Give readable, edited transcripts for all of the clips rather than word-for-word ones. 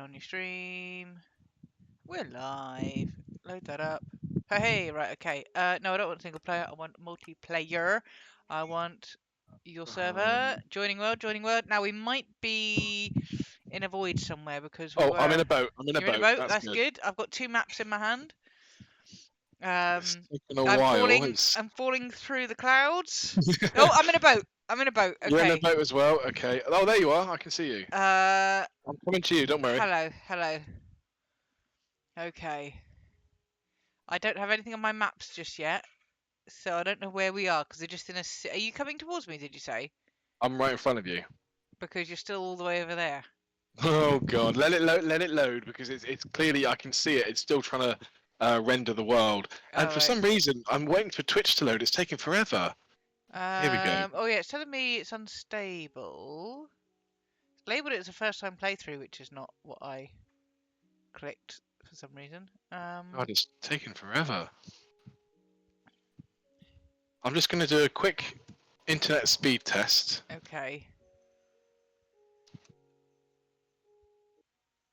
on your stream. We're live. Load that up. Hey, right, okay. No, I don't want single player. I want multiplayer. I want your server. Joining world, joining world. Now we might be in a void somewhere because we Oh, were. I'm in a boat. I'm in a You're in a boat. boat. That's good. I've got 2 maps in my hand. It's taken a I'm while. falling. I'm falling through the clouds. Oh, I'm in a boat. I'm in a boat. You're in a Okay. boat as well. Okay. Oh, there you are. I can see you. I'm coming to you. Don't worry. Hello, hello. Okay. I don't have anything on my maps just yet, so I don't know where we are because they're just in a. Are you coming towards me? Did you say? I'm right in front of you. Because you're still all the way over there. Oh God, let it load. Let it load because it's clearly I can see it. It's still trying to render the world, and for some reason I'm waiting for Twitch to load. It's taking forever. Here we go. Oh yeah, it's telling me it's unstable. It's labelled it as a first-time playthrough, which is not what I clicked for some reason. God, it's taking forever. I'm just going to do a quick internet speed test. Okay.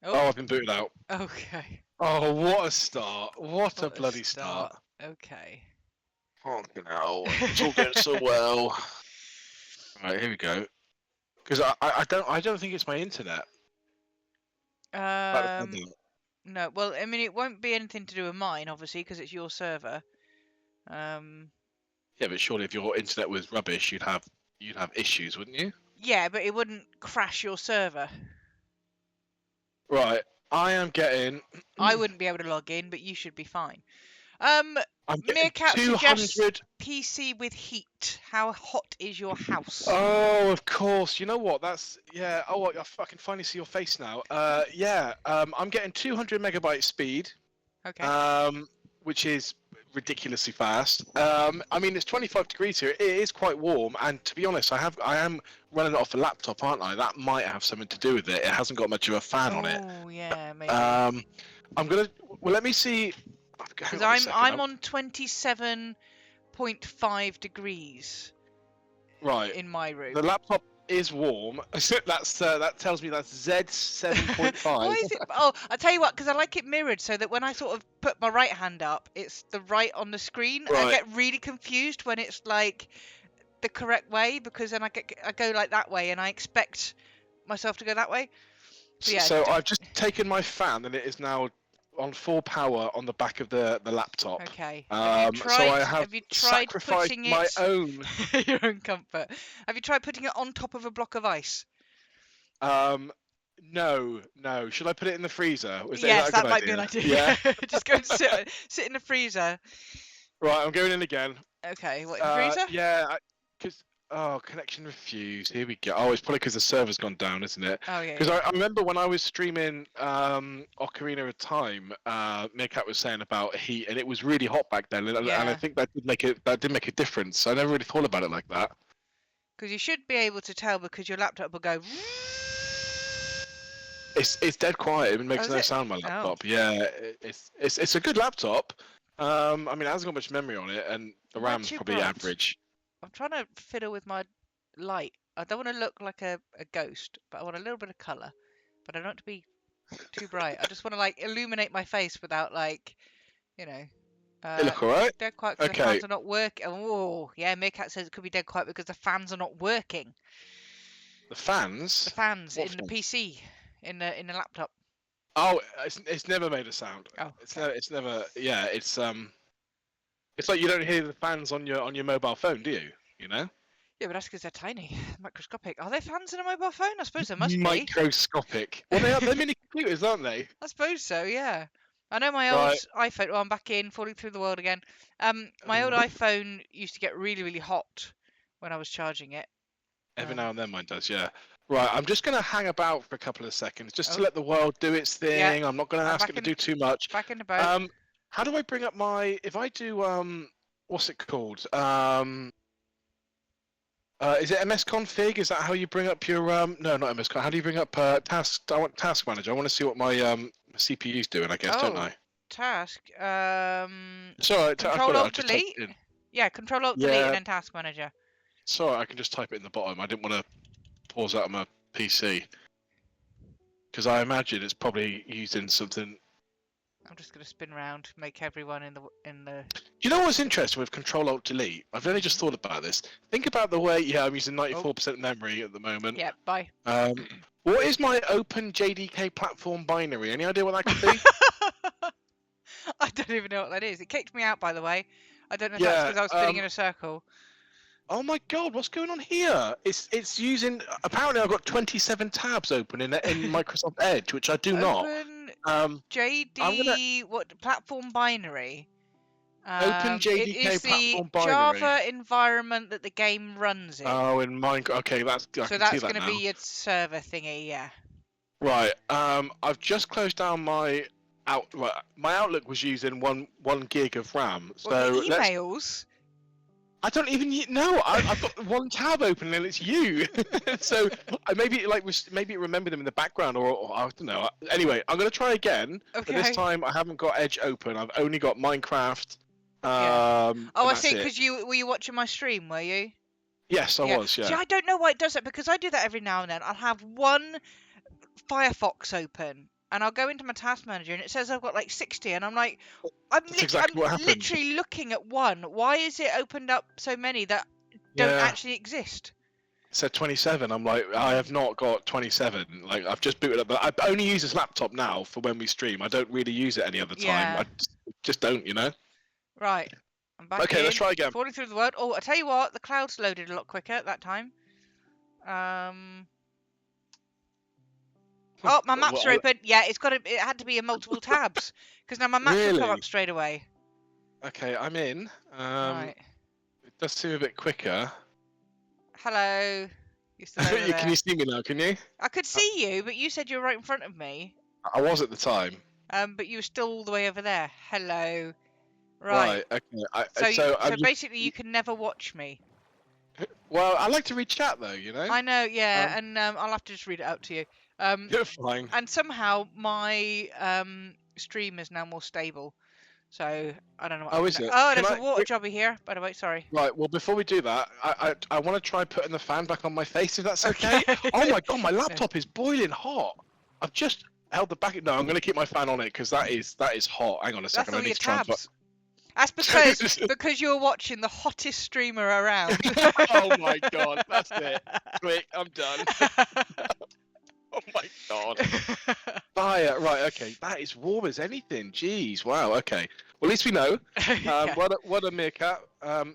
Oh, I've been booted out. Okay. Oh, what a start! What a bloody start! Okay. Fucking hell, it's all going so well. Right, here we go. Because I don't think it's my internet. No. Well, I mean, it won't be anything to do with mine, obviously, because it's your server. Yeah, but surely if your internet was rubbish, you'd have issues, wouldn't you? Yeah, but it wouldn't crash your server. Right, I am getting. I wouldn't be able to log in, but you should be fine. I'm getting Meerkat 200. suggests PC with heat. How hot is your house? Oh, of course. You know what? That's yeah. Oh, I can finally see your face now. Yeah. I'm getting 200 megabyte speed. Okay. Which is ridiculously fast. I mean, it's 25 degrees here. It is quite warm, and to be honest, I am running it off a laptop, aren't I? That might have something to do with it. It hasn't got much of a fan on it. Oh yeah, maybe. I'm gonna. Well, let me see. Because I'm on 27.5 degrees. Right. In my room. The laptop is warm. That tells me that's Z7.5. Why is it? Oh, I tell you what, because I like it mirrored, so that when I sort of put my right hand up, it's the right on the screen. Right. I get really confused when it's like the correct way, because then I go like that way, and I expect myself to go that way. Yeah, so I've just taken my fan, and it is now on full power on the back of the laptop. Okay. So I have you tried sacrificed putting my own your own comfort? Have you tried putting it on top of a block of ice? No. Should I put it in the freezer? Yes, that might idea? be an idea. Yeah. Just go and sit in the freezer. Right, I'm going in again. Okay, what, in the freezer? Yeah, because connection refused. Here we go. Oh, it's probably because the server's gone down, isn't it? Oh yeah. Because I remember when I was streaming Ocarina of Time, Meerkat was saying about heat, and it was really hot back then, and I think that did make a difference. I never really thought about it like that. Because you should be able to tell, because your laptop will go. It's dead quiet. It makes no sound. My laptop. Oh. Yeah, it's a good laptop. I mean, it hasn't got much memory on it, and the RAM's probably average. I'm trying to fiddle with my light. I don't want to look like a ghost, but I want a little bit of colour. But I don't want to be too bright. I just want to like illuminate my face without like, you know. They look alright. Dead quiet because the fans are not working. Oh, yeah. Meerkat says it could be dead quiet because the fans are not working. The fans? The fans in the PC, in the laptop. Oh, it's never made a sound. Oh, it's never. Yeah, it's like you don't hear the fans on your mobile phone, do you? You know. Yeah, but that's because they're tiny, microscopic. Are there fans in a mobile phone? I suppose there must be. Microscopic. Well, they're mini computers, aren't they? I suppose so. Yeah. I know my old iPhone. Oh, I'm back in, falling through the world again. My old iPhone used to get really, really hot when I was charging it. Every now and then mine does, yeah. Right, I'm just going to hang about for a couple of seconds, just to let the world do its thing. Yeah. I'm not going to ask it to do too much. Back in the boat. How do I bring up my... If I do, what's it called? Is it MS-config? Is that how you bring up your... No, not MS-config. How do you bring up task? I want task manager. I want to see what my CPU's doing, I guess, don't I? Task. Sorry, Control-Alt-Delete? Yeah, Control-Alt-Delete and then task manager. Sorry, I can just type it in the bottom. I didn't want to pause out of my PC. Because I imagine it's probably using something. I'm just gonna spin around, make everyone in the. You know what's interesting with Control Alt Delete? I've only just thought about this. Think about the way. Yeah, I'm using Oh, 94% memory at the moment. yeah. Bye. What is my Open JDK platform binary? Any idea what that could be? I don't even know what that is. It kicked me out, by the way. I don't know if that's Yeah. because I was spinning in a circle. Oh my God, what's going on here? It's using. Apparently, I've got 27 tabs open in Microsoft Edge, which I do not. Open I'm gonna JD. What platform binary? open It is JDK the platform binary. Java environment that the game runs in. Oh, in Minecraft. Okay, I So can see that's that going to be now. your server thingy, yeah. Right. I've just closed down my my Outlook was using one gig of RAM. What, your So let's. emails? I don't even know. I've got one tab open and it's you. So I maybe it remembered them in the background or I don't know. Anyway, I'm gonna try again. But this Okay. time I haven't got Edge open. I've only got Minecraft. Yeah. Oh, And I that's see. it. Because were you watching my stream? Were you? Yes, I Yeah. was. See, Yeah. I don't know why it does that because I do that every now and then. I'll have one Firefox open and I'll go into my task manager and it says I've got like 60 and I'm like, That's I'm exactly what happened. literally looking at one. Why is it opened up so many that don't Yeah. actually exist? It said 27. I'm like, I have not got 27. Like, I've just booted up, but I only use this laptop now for when we stream. I don't really use it any other time. Yeah. I just don't, you know. Right. I'm back Okay, in. let's try again. Falling through the world. Oh, I tell you what, the clouds loaded a lot quicker at that time. Oh, my maps are Well, open. Yeah, it had to be in multiple tabs because now my maps will come really? up straight away. Okay, I'm in. Right. It does seem a bit quicker. Hello. You're still over Can there. you see me now? Can you? I could see you, but you said you were right in front of me. I was at the time. But you were still all the way over there. Hello. Right. Right. Okay. So I'm just. basically, you can never watch me. Well, I like to read chat though, you know. I know, yeah, Um, and I'll have to just read it out to you. you're fine. And somehow my stream is now more stable. So I don't know what Oh, happened is there. it? Oh, Can there's a I? water jobby here, by the way. Sorry. Right. Well, before we do that, I want to try putting the fan back on my face if that's okay. Oh my God, my laptop is boiling hot. I've just held the back. No, I'm going to keep my fan on it because that is hot. Hang on a That's second. I all need your to try and put. tabs. That's because you're watching the hottest streamer around. Oh my God, that's it. Quick, I'm done. Oh my God. Fire. Right. Okay. That is warm as anything. Jeez. Wow. Okay. Well, at least we know. Yeah. What a meerkat.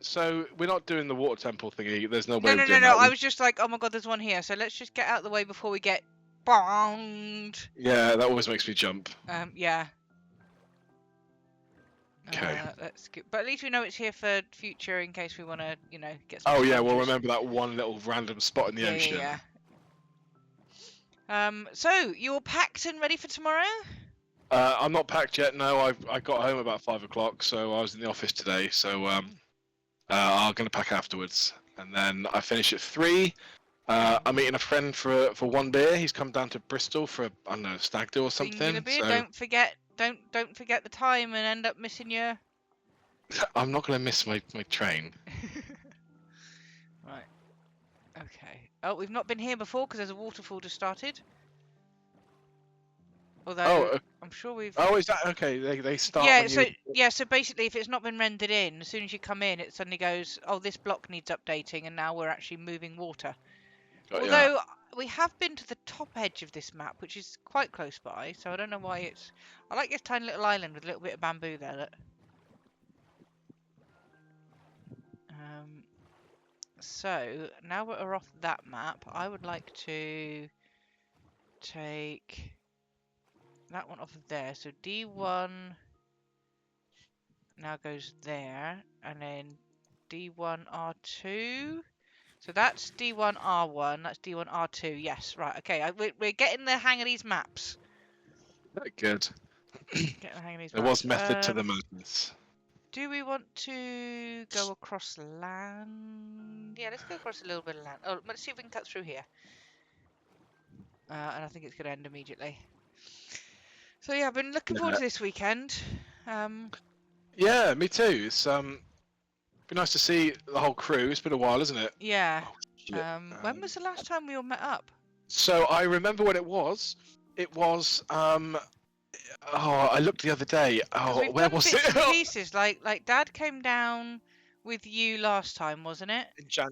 So we're not doing the water temple thingy. There's no way No, of doing no. that. I was just like, oh my god, there's one here. So let's just get out of the way before we get bombed. Yeah, that always makes me jump. Yeah. Okay. Let's get, but at least we know it's here for future in case we want to, get some. Oh yeah, we'll sponges. remember that one little random spot in the ocean. Yeah. So you're packed and ready for tomorrow? I'm not packed yet. No, I got home about 5 o'clock, so I was in the office today. So I'm gonna pack afterwards, and then I finish at 3. I'm meeting a friend for one beer. He's come down to Bristol for I don't know, stag do or something. Singular beer. So Don't forget the time and end up missing your. I'm not gonna miss my train. Right. Okay. Oh, we've not been here before because there's a waterfall just started. Although I'm sure we've. Oh, is that okay? They start. Yeah. When So you... So basically, if it's not been rendered in, as soon as you come in, it suddenly goes, "Oh, this block needs updating," and now we're actually moving water. Although we have been to the top edge of this map, which is quite close by, so I don't know why it's. I like this tiny little island with a little bit of bamboo there. Look. So now we're off that map. I would like to take that one off of there. So D1 now goes there, and then D1 R2. So that's D1 R1. That's D1 R2. Yes, right. Okay, we're getting the hang of these maps. Good. Getting the hang of these There maps. was method to the madness. Do we want to go across land? Yeah, let's go across a little bit of land. Oh, let's see if we can cut through here. And I think it's going to end immediately. So yeah, I've been looking forward to this weekend. Yeah, me too. It's be nice to see the whole crew. It's been a while, isn't it? Yeah. When was the last time we all met up? So I remember when it was. It was. Oh, I looked the other day. Because Oh, we've where done was bits it? and pieces. Like Dad came down with you last time, wasn't it?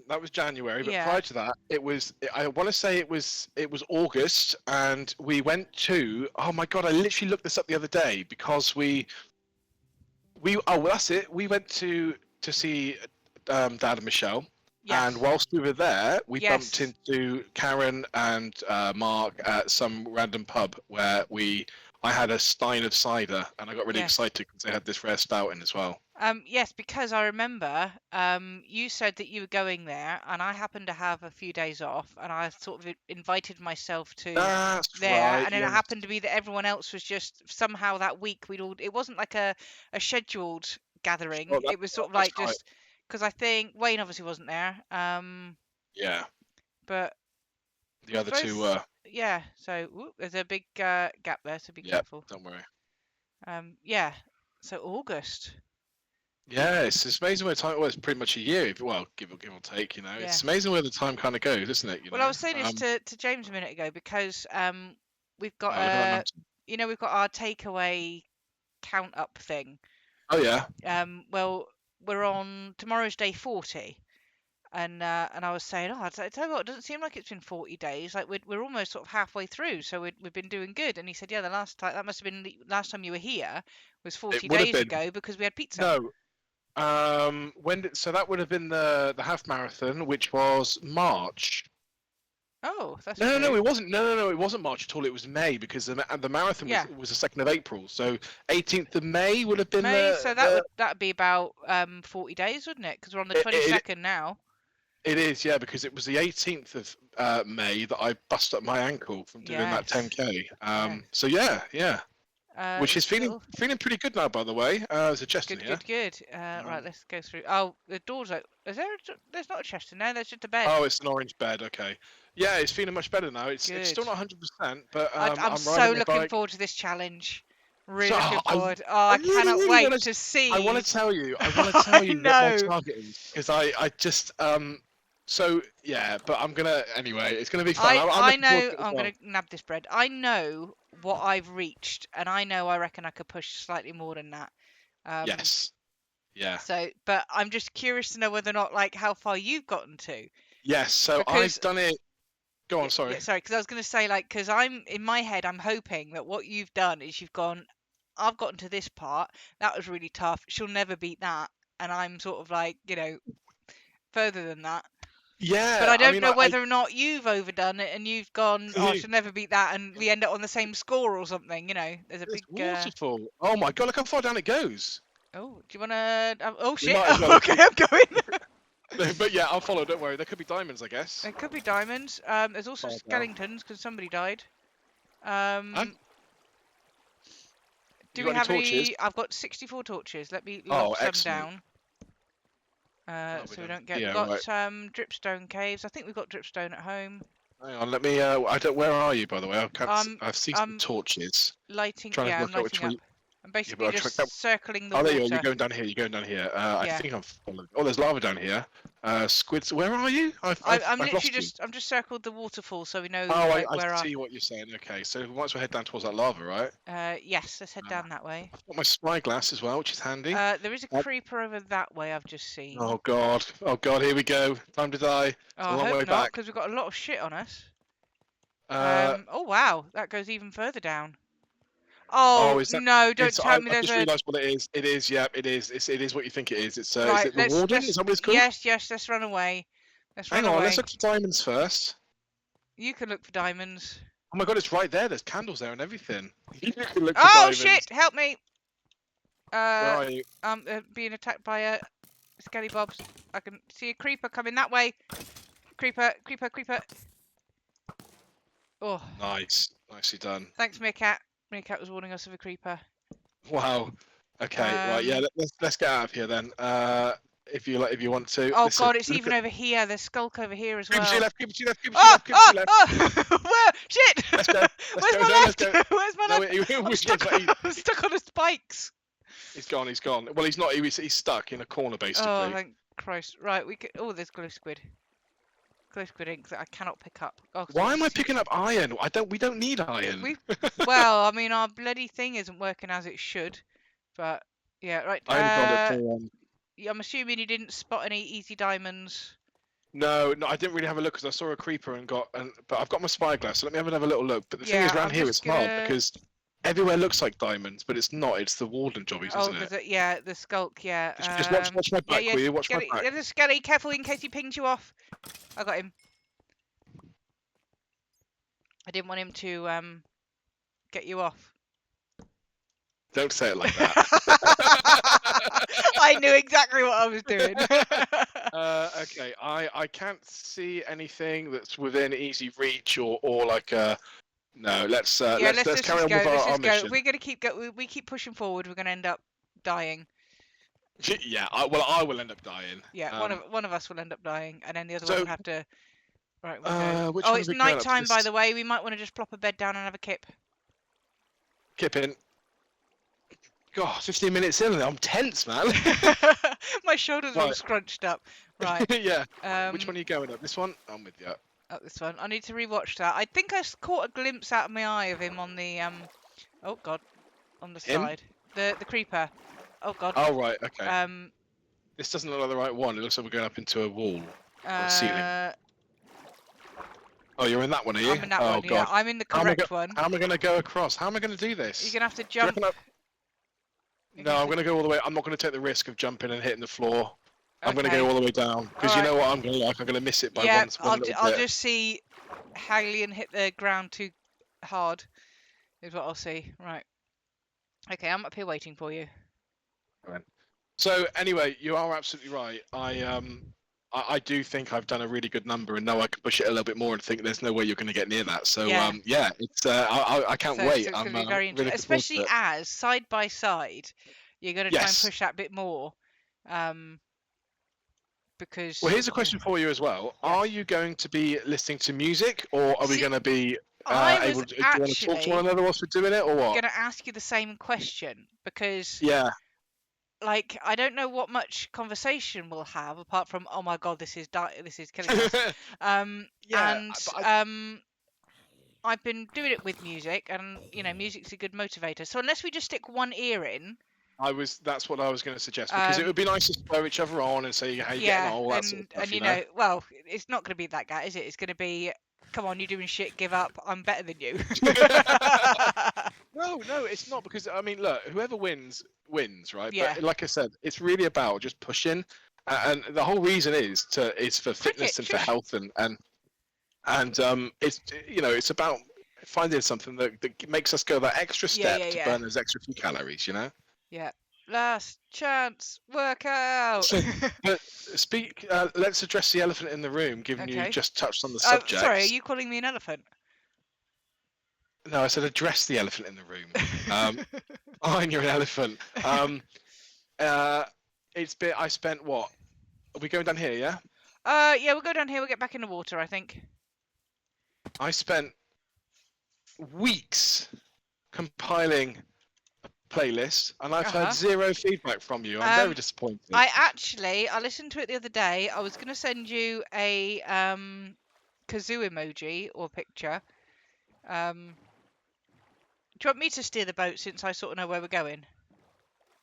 That was January, but Yeah. prior to that, it was. I want to say it was August, and we went to. Oh my God! I literally looked this up the other day because we. Oh, well, that's it. We went to see Dad and Michelle, and Yes. whilst we were there, we bumped Yes. into Karen and Mark at some random pub where I had a stein of cider, and I got really Yes. excited because they had this rare stout in as well. Yes, because I remember you said that you were going there, and I happened to have a few days off, and I sort of invited myself to That's there, right. and then it Yes. happened to be that everyone else was just somehow that week we'd all. It wasn't like a scheduled gathering. Oh, It was sort of that's like right. just because I think Wayne obviously wasn't there. Yeah. But The other two both, were. yeah. So there's a big gap there, so be Yeah. careful. Don't worry. Yeah. So August. Yeah, it's amazing where time. Well, it's pretty much a year. Well, give or take. Yeah. It's amazing where the time kind of goes, isn't it? Well, I was saying this to James a minute ago because we've got Oh, look at that mountain. we've got our takeaway count up thing. Oh yeah. Well, we're on tomorrow's day 40, and I was saying, oh, I tell you what, it doesn't seem like it's been 40 days. Like we're almost sort of halfway through, so we've been doing good. And he said, yeah, the last time that must have been the last time you were here was It 40 would have days been. ago because we had pizza. No. So that would have been the half marathon, which was March. Oh, that's No, true. it wasn't. No, it wasn't March at all. It was May because the marathon Yeah, was the 2nd of April. So 18th of May would have been May. So the that'd be about 40 days, wouldn't it? Because we're on the it, 22nd now. It is, yeah, because it was the 18th of May that I busted up my ankle from doing that Yes. 10k. Yes. So yeah, which is This feeling little feeling pretty good now, by the way. There's a chest in good, here. good, good. Right, Um, let's go through. Oh, the door's open. Is there? There's not a chest in there. There's just a bed. oh, it's an orange bed. Okay, yeah, it's feeling much better now. It's Good. still not 100%, but I'm I'm so riding my looking bike. forward to this challenge. Really So looking I forward. Oh, I really cannot really wait want to. to I want see. to tell you. I want to tell I you what my know. target is because I just So yeah, but I'm gonna anyway. It's gonna be fun. I'm I looking forward know. to it as I'm well. gonna nab this bread. I know what I've reached, and I know I reckon I could push slightly more than that. Um, Yes. Yeah. so, but I'm just curious to know whether or not like how far you've gotten to, Yes. So because I've done it. Go on. yeah, Sorry. sorry, because I was going to say like, because I'm in my head, I'm hoping that what you've done is you've gone, I've gotten to this part, that was really tough. She'll never beat that, and I'm sort of like, further than that. But Yeah. I I don't mean, know whether or not you've overdone it and you've gone, oh, she'll never beat that, and we end up on the same score or something. There's a this big. waterfall. Oh my god! Look how far down it goes. Oh, do you want to? Oh We shit! might as Oh, well. okay, I'm going. But yeah, I'll follow. Don't worry. There could be diamonds, I guess. There could be diamonds. There's also Far down. skeletons because somebody died. And you Do got we any have torches? any? I've got 64 torches. Let me Oh, lob some excellent. down. Oh, we So we don't. don't get. We've Yeah. got Right. dripstone caves. I think we've got dripstone at home. Hang on. Let me. I don't. Where are you, by the way? I can't. Um, I've seen some I'm torches. lighting. Trying to Yeah, I'm work out which lighting one. up. I'm Yeah, but basically I'll try. just circling the Oh, there you are. You're water. going down here. You're going down here. I Yeah. think I've followed. Oh, there's lava down here. Squids. Where are you? I'm I've literally lost you. I'm just circled the waterfall so we know Oh, like I where our. see what you're saying. Okay, so we might as well head down towards that lava, right? Yes, let's head Uh, down that way. I've got my spyglass as well, which is handy. There is a Uh, creeper over that way. I've just seen. oh god, here we go. Time to die. It's Oh, a I long hope way not, back. because we've got a lot of shit on us. Uh, Oh wow, that goes even further down. oh, Oh is that? no! Don't It's. tell me I've there's just a. realised what it is. It is. Yeah, it is. It is what you think it is. Is Right, it the warden? Is that what it's called? yes, let's run away. Let's run Hang on. Let's away. look for diamonds first. You can look for diamonds. Oh my god, it's right there. There's candles there and everything. You can look for Oh diamonds. shit! Help me! Where are you? I'm being attacked by a skelly bobs. I can see a creeper coming that way. Creeper, creeper, creeper. Oh, Nice. Nicely done. thanks, Meerkat. Meerkat was warning us of a creeper. Wow. Okay. Right. Yeah. Let's get out of here then. If you like, if you want to. Oh Listen, god, it's look even at. over here. There's skulk over here as Creeper to well. your left. Creeper to your left. Creeper to your Oh, left. Creeper to your left. Where? Shit! Let's go. Let's Where's go. my No, let's left? go. Where's my No, left? I'm stuck on the spikes. he's gone. He's gone. Well, he's not. He's stuck in a corner Oh, basically. thank Christ. Right, we could. Oh, there's glow squid. close quidding that I cannot pick up. Oh, 'cause Why am I it's picking up iron? I don't. We don't need iron. we. Well, I mean, our bloody thing isn't working as it should. But yeah, right. I only got it for I'm assuming you didn't spot any easy diamonds. No, no, I didn't really have a look because I saw a creeper and but I've got my spyglass, so let me have another little look. But the thing Yeah, is, around I'm here just it's hard gonna. because everywhere looks like diamonds, but it's not. It's the warden jobbies, Oh, isn't it? yeah, the skulk. Just Yeah. watch my Yeah, back, yeah. will you? Watch my Get it. back. Get it, Skelly. Careful in case he pings you off. I got him. I didn't want him to get you off. Don't say it like that. I knew exactly what I was doing. Okay, I can't see anything that's within easy reach or like no. Let's Yeah, let's let's carry just on go. with Let's our just go. If mission. we're gonna keep we keep pushing forward, we're gonna end up dying. Yeah, I will end up dying. Yeah, one of us will end up dying, and then the other one So will have to. Right, we'll go. which Oh, one are it's we going night up to? time, by the way. We might want to just plop a bed down and have a kip. Kipping. God, 15 minutes in and I'm tense, man. My shoulders are all Right. scrunched up. Right. Yeah. Which one are you going up? This one? I'm with you. Up this one. I need to rewatch that. I think I caught a glimpse out of my eye of him on the Oh God, on the Him? side. The creeper. Oh God. Oh, right. Okay. Um. This doesn't look like the right one. It looks like we're going up into a wall or a ceiling. Oh, you're in that one, are you? I'm in that Oh, one. God. Yeah, I'm in the correct one. How am I going to go across? How am I going to do this? You're gonna have to Do you jump. reckon No, I'm going to go all the way. I'm not going to take the risk of jumping and hitting the floor. I'm going to Okay. go all the way down because you Alright. know what I'm going to like. I'm going to miss it by Yeah, one little I'll bit. just see Haglian hit the ground too hard. Is what I'll see. Right. Okay, I'm up here waiting for you. So anyway, you are absolutely right. I do think I've done a really good number, and now I can push it a little bit more and think there's no way you're going to get near that. So Yeah. yeah, it's I can't wait. So it's I'm going to be very really interesting, looking forward to especially it. as side by side, you're going to try and Yes. push that bit more, because. Well, here's a question for you as well. Yeah. Are you going to be listening to music, or are we See, going to be I able was to? Do you want to talk to one actually another whilst we're doing it, or what? going to ask you the same question because, Yeah. like, I don't know what much conversation we'll have apart from, oh my God, this is killing us. Yeah, And but I've been doing it with music, and you know, music's a good motivator. So unless we just stick one ear in, that's what I was going to suggest because it would be nice to spur each other on and say how you getting yeah, on, all that sort of stuff, and you know, well, it's not going to be that guy, is it? It's going to be, come on, you're doing shit, give up. I'm better than you. No, it's not because I mean, look, whoever wins wins, right? Yeah. But like I said, it's really about just pushing, and the whole reason is for fitness and for health and it's it's about finding something that makes us go that extra step to burn those extra few calories, you know. Yeah. Last chance workout. So, but let's address the elephant in the room, given you just touched on the subject. Sorry, are you calling me an elephant? No, I said address the elephant in the room. Fine, you're an elephant. I spent what? Are we going down here? Yeah. Yeah, we'll go down here. We'll get back in the water, I think. I spent weeks compiling a playlist, and I've heard zero feedback from you. I'm very disappointed. I listened to it the other day. I was going to send you a kazoo emoji or picture. Do you want me to steer the boat since I sort of know where we're going?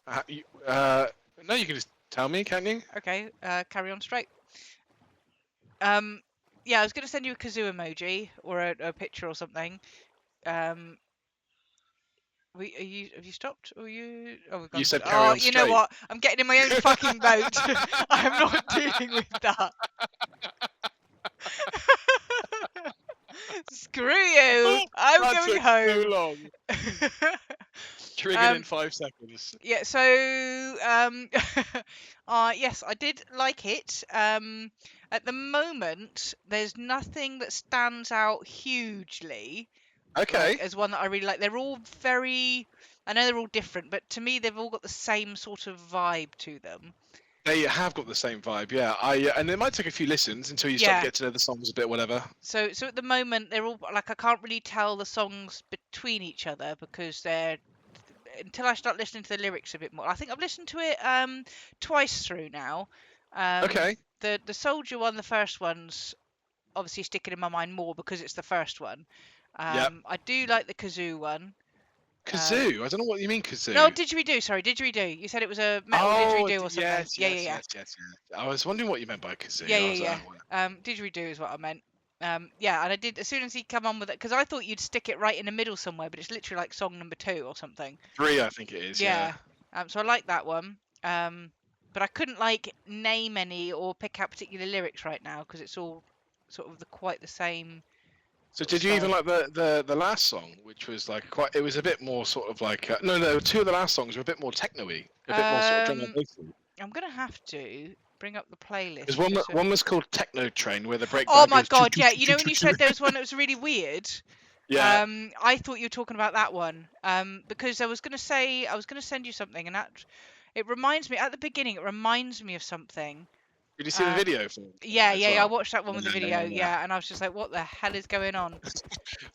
No, you can just tell me, can't you? Okay, carry on straight. Yeah, I was going to send you a kazoo emoji or a picture or something. Have you stopped? Or you? Oh, we've gone. You said carry on you know straight. what? I'm getting in my own fucking boat. I'm not dealing with that. Screw you! I'm going home. So long. Triggered in 5 seconds. Yeah. So, yes, I did like it. At the moment, there's nothing that stands out hugely. Okay. Like, as one that I really like. They're all very. I know they're all different, but to me, they've all got the same sort of vibe to them. They have got the same vibe, yeah. And it might take a few listens until you start to get to know the songs a bit, whatever. So at the moment, they're all like, I can't really tell the songs between each other because they're, until I start listening to the lyrics a bit more. I think I've listened to it twice through now. Okay. The Soldier one, the first one's obviously sticking in my mind more because it's the first one. Yep. I do like the kazoo one. Kazoo. I don't know what you mean No, kazoo. didgeridoo. Sorry, didgeridoo. You said it was a metal Oh, didgeridoo or something. yes, Yeah, yeah, yes, yeah, yes, yes, yes. I was wondering what you meant by kazoo. yeah, I yeah, was yeah. well, Didgeridoo is what I meant. Yeah, and I did as soon as he come on with it because I thought you'd stick it right in the middle somewhere, but it's literally like song number 2 or something. 3, I think it is. Yeah. Yeah. So I like that one. But I couldn't like name any or pick out particular lyrics right now because it's all sort of quite the same So sort of did you even style. like the last song, which was like quite? It was a bit more sort of like no. Two of the last songs were a bit more techno-y, a bit more sort of drum and Um, bassy. I'm gonna have to bring up the There's playlist one. just so. One was called Techno Train, where the Oh breakdown my goes. Choo, god, choo, yeah. choo, You choo, know when choo, you choo. said there was one that was really weird. Yeah. I thought you were talking about that one. Because I was gonna say I was gonna send you something, and that it reminds me at the beginning. It reminds me of something. Did you see the Um, video for yeah, it as yeah, yeah. I well? watched that one with the video. Yeah. Yeah, and I was just like, what the hell is going on?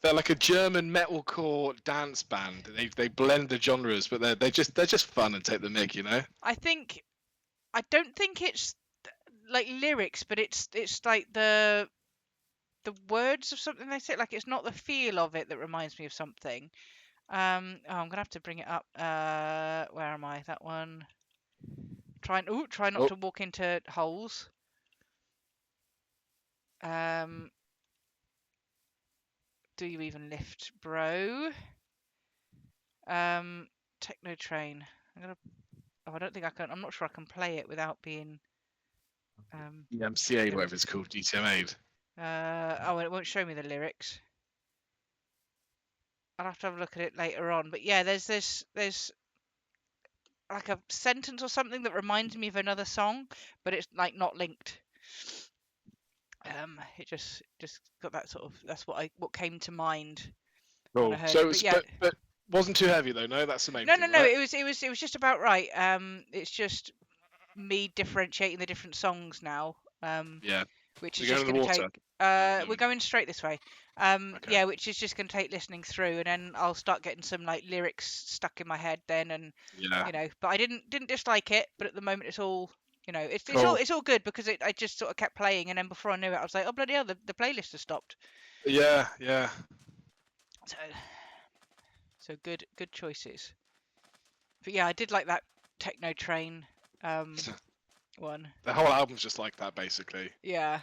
They're like a German metalcore dance band. They blend the genres, but they're just fun and take the mick, you know. I don't think it's like lyrics, but it's like the words of something they say. Like it's not the feel of it that reminds me of something. Oh, I'm gonna have to bring it up. Where am I? That one. Try not Oh, to walk into holes. Um, do you even lift, bro? Um, Techno Train. I'm gonna. Oh, I don't think I can. I'm not sure I can play it without being. EMCA, Gonna. whatever it's called, DTM8. Oh, it won't show me the lyrics. I'll have to have a look at it later on. But yeah, there's like a sentence or something that reminds me of another song, but it's like not linked. It just got that sort of that's what came to mind when I Cool. heard So, it. But yeah, but wasn't too heavy though. No, that's the main no, no, thing, no. right? It was just about right. It's just me differentiating the different songs now. Yeah. Which is We go just to the going to water. take. No, We're going straight this way. okay. Yeah, which is just going to take listening through, and then I'll start getting some like lyrics stuck in my head then, and Yeah. But I didn't dislike it, but at the moment it's all. Cool. It's all good because I just sort of kept playing, and then before I knew it, I was like, oh bloody hell, the playlist has stopped. Yeah. Yeah. So good choices. But yeah, I did like that Techno Train one. The whole album's just like that, basically. Yeah.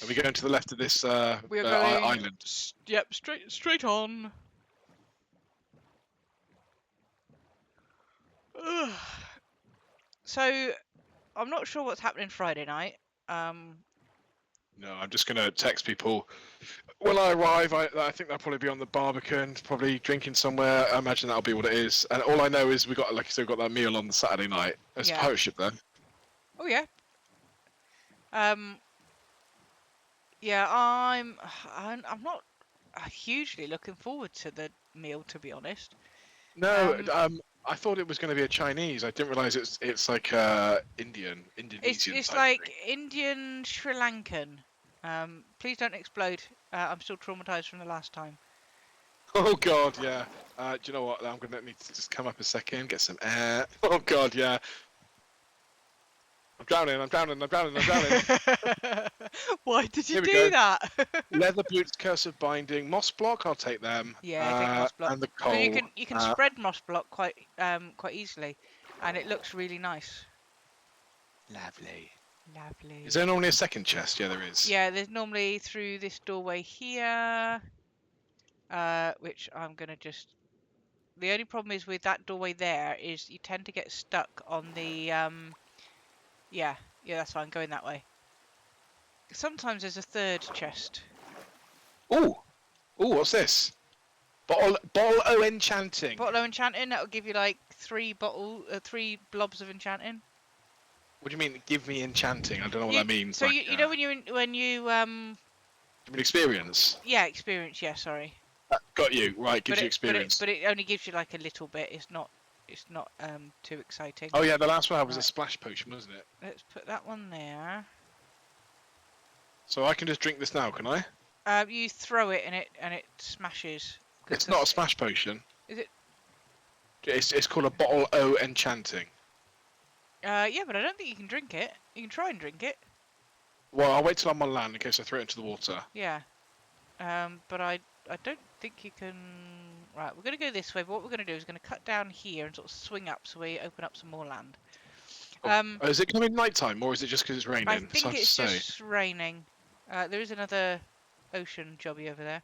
Are we going to the left of this We are going. island? Yep, straight on. Ugh. So I'm not sure what's happening Friday night. No, I'm just gonna text people when I arrive. I think they'll probably be on the Barbican, probably drinking somewhere. I imagine that'll be what it is. And all I know is we got, like I said, we got that meal on the Saturday night. There's a Yeah. pirate ship there. Oh yeah. Um. Yeah, I'm not hugely looking forward to the meal, to be honest. No, Um. I thought it was going to be a Chinese. I didn't realize it's like Indonesian It's type like thing. Indian Sri Lankan. Please don't explode. I'm still traumatized from the last time. Oh God, yeah. Do you know what? I'm gonna need to just come up a second, get some air. Oh God, yeah. I'm drowning. I'm drowning. I'm drowning. I'm drowning. Why did you Here we do go. that? Leather boots, cursive binding, moss block. I'll take them. Yeah, take moss block And the because coal. you can spread moss block quite easily, and it looks really nice. Lovely. Lovely. Is there normally a second chest? Yeah, there is. Yeah, there's normally through this doorway here, which I'm gonna just. The only problem is with that doorway there is you tend to get stuck on the Yeah, that's fine. Going that way. Sometimes there's a third chest. Ooh, ooh, what's this? Bottle O enchanting. Bottle of enchanting. That'll give you like three blobs of enchanting. What do you mean? Give me enchanting. I don't know what You that means. so Like, you know when you give me experience. yeah, experience. Yeah, sorry. Got you. Right, gives you experience. But it only gives you like a little bit. It's not too exciting. Oh yeah, the last one I had was a Right. splash potion, wasn't it? Let's put that one there. So I can just drink this now, can I? You throw it and it smashes. It's not a splash potion. Is it? It's called a bottle O enchanting. Yeah, but I don't think you can drink it. You can try and drink it. Well, I'll wait till I'm on land in case I throw it into the water. Yeah. But I don't think you can. Right, we're gonna go this way. But what we're gonna do is gonna cut down here and sort of swing up so we open up some more land. Oh, is it coming nighttime or is it just because it's I raining? It's think hard to it's say. just raining. There is another ocean jobby over there.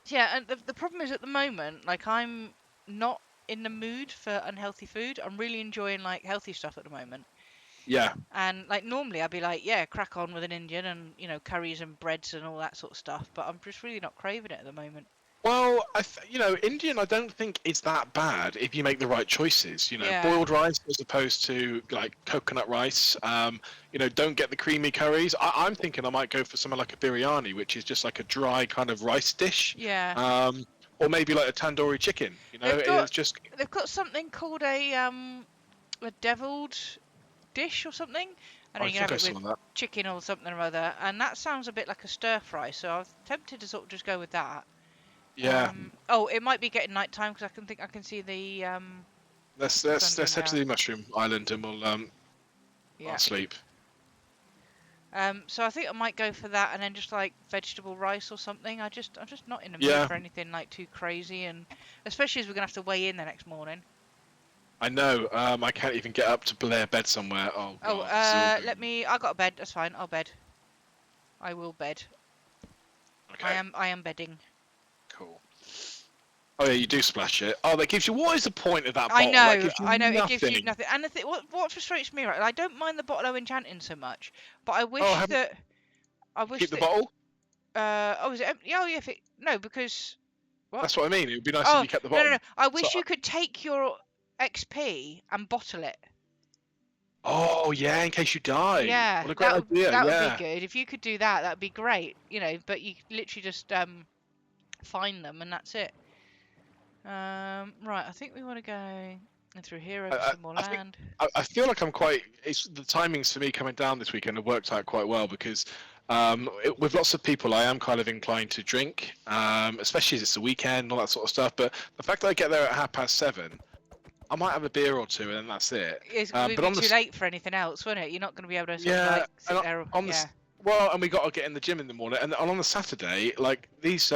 Yeah, and the problem is at the moment, like I'm not in the mood for unhealthy food. I'm really enjoying like healthy stuff at the moment. Yeah. And like normally I'd be like, yeah, crack on with an Indian and curries and breads and all that sort of stuff. But I'm just really not craving it at the moment. Well, Indian I don't think is that bad if you make the right choices. Yeah, Boiled rice as opposed to like coconut rice. Don't get the creamy curries. I'm thinking I might go for something like a biryani, which is just like a dry kind of rice dish. yeah. Or maybe like a tandoori chicken. They've got It's just they've got something called a deviled dish or something, and then I you can think have I it saw with that. chicken or something or other, and that sounds a bit like a stir fry. So I was tempted to sort of just go with that. Yeah. Oh, it might be getting nighttime because I can see the Let's sun let's going let's head to down. the mushroom island and I'll Yeah. sleep. So I think I might go for that, and then just like vegetable rice or something. I'm just not in the mood Yeah, for anything like too crazy, and especially as we're gonna have to weigh in the next morning. I know. I can't even get up to Blair bed somewhere. Oh Oh, god, this is all let going. me. I got a bed. That's fine. I'll bed. I will bed. Okay, I am bedding. cool. Oh yeah, you do splash it. Oh, that gives you. What is the point of that I bottle? That know. gives you I know. It gives you nothing. nothing. And what frustrates me, right? I don't mind the bottle o' enchanting so much, but I Oh, wish have that I wish keep the that. bottle. Oh, is it empty? Oh, yeah. If it no, because what? That's what I mean. It would be nice if Oh, you kept the no, no, no. bottle. I So, wish you could take your XP and bottle it. oh yeah, in case you die. Yeah, What a great idea. that would be Yeah. good. If you could do that, that'd be great. But you literally just find them and that's it. Right. I think we want to go in through here I, over I, some more I think land. I feel like I'm quite. It's the timings for me coming down this weekend have worked out quite well because with lots of people, I am kind of inclined to drink, especially as it's the weekend and all that sort of stuff. But the fact that I get there at 7:30, I might have a beer or two and then that's it. It's would But be on too the late for anything else, wouldn't it? You're not going to be able to sort of yeah, like and sit there. on Yeah, the well, and we got to get in the gym in the morning, and on the Saturday, like these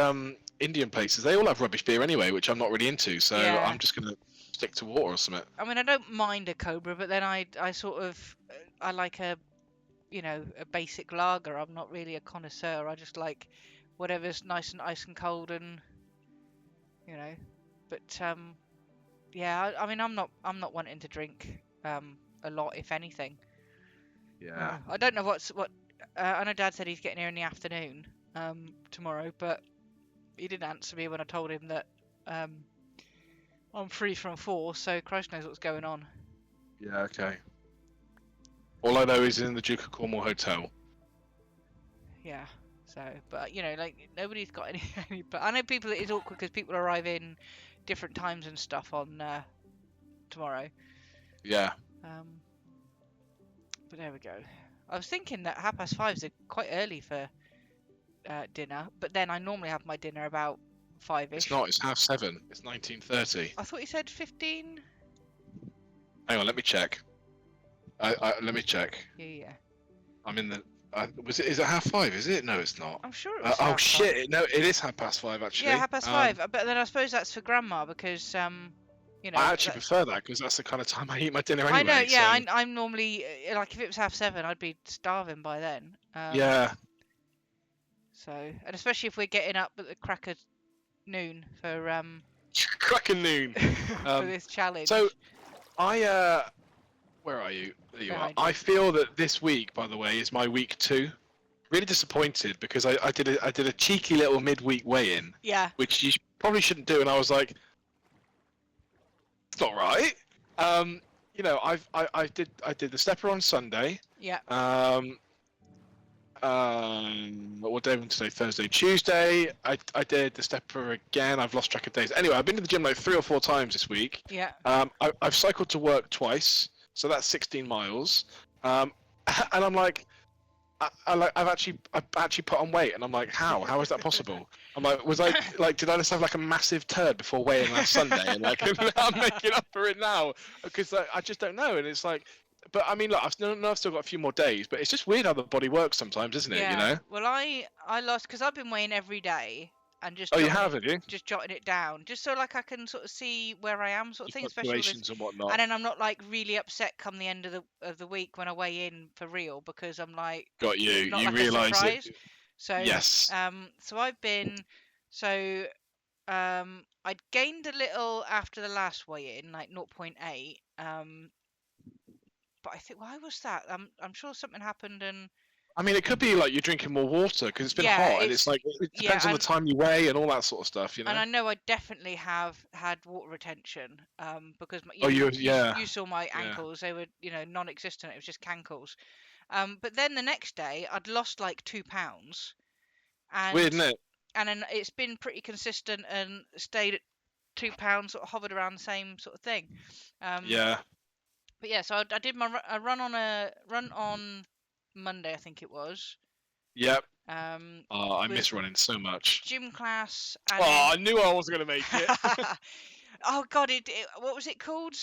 Indian places, they all have rubbish beer anyway, which I'm not really into. So yeah. I'm just gonna stick to water or something. I mean, I don't mind a Cobra, but then I sort of I like a basic lager. I'm not really a connoisseur. I just like whatever's nice and ice and cold and you know. But yeah. I mean, I'm not wanting to drink a lot, if anything. Yeah. I don't know what. I know Dad said he's getting here in the afternoon tomorrow, but he didn't answer me when I told him that I'm free from 4. So Christ knows what's going on. Yeah. Okay. All I know is in the Duke of Cornwall hotel. Yeah. So, but like nobody's got any. But I know people. It is awkward because people arrive in different times and stuff on tomorrow. Yeah. Um, but there we go. I was thinking that 5:30 is quite early for dinner, but then I normally have my dinner about It's 5ish. not. It's 7:30. It's 19:30. I thought you said 15. Hang on. Let me check. Let me check. Yeah, yeah. I'm in the. Was it? Is it 5:30? Is it? No, it's not. I'm sure it was Oh half five. shit! No, it is 5:30 actually. Yeah, 5:30. But then I suppose that's for Grandma because I actually that's. prefer that because that's the kind of time I eat my dinner I know. anyway. Yeah, So I'm normally like if it was 7:30, I'd be starving by then. yeah, So, and especially if we're getting up at the crack of noon for cracking noon. for this challenge. So where are you? There you are. Behind I you. feel that this week, by the way, is my week 2. Really disappointed because I did a cheeky little midweek weigh-in, Yeah. which you probably shouldn't do, and I was like, it's not right. I did the stepper on Sunday. Yeah. What day are we today? Thursday, Tuesday. I did the stepper again. I've lost track of days. Anyway, I've been to the gym like 3 or 4 times this week. Yeah. I've cycled to work twice, so that's 16 miles. And I'm like, I've actually put on weight, and I'm like, how? How is that possible? I'm like, did I just have like a massive turd before weighing last Sunday, and like I'm making up for it now because I just don't know. And it's like, but I mean, look, I've still got a few more days, but it's just weird how the body works sometimes, isn't it? You Yeah. know? Well, I lost because I've been weighing every day and Oh, you have, have you? just jotting it down, just so like I can sort of see where I am, sort of Your thing, especially all this. fluctuations and And whatnot. then I'm not like really upset come the end of the week when I weigh in for real because I'm like Got you. it's not You like a realise it. surprise. So Yes. so I've been so I'd gained a little after the last weigh in, like zero point 0.8. But I think why was that? I'm sure something happened and I mean, it could be like you're drinking more water because it's been yeah, hot, and it's it's like it yeah, depends on the time you weigh and all that sort of stuff. You and know? I know I definitely have had water retention because Oh, yeah, you saw my yeah. ankles, they were non-existent, it was just cankles. But then the next day I'd lost like 2 pounds, It's weird, and isn't it? then it's been pretty consistent and stayed at 2 pounds, sort of hovered around the same sort of thing. um Yeah. but yeah, so I did a run on Monday, I think it was, Yep. um Oh, I with miss running so much. gym class, and Oh, then I knew I wasn't gonna make it. oh god, what was it called?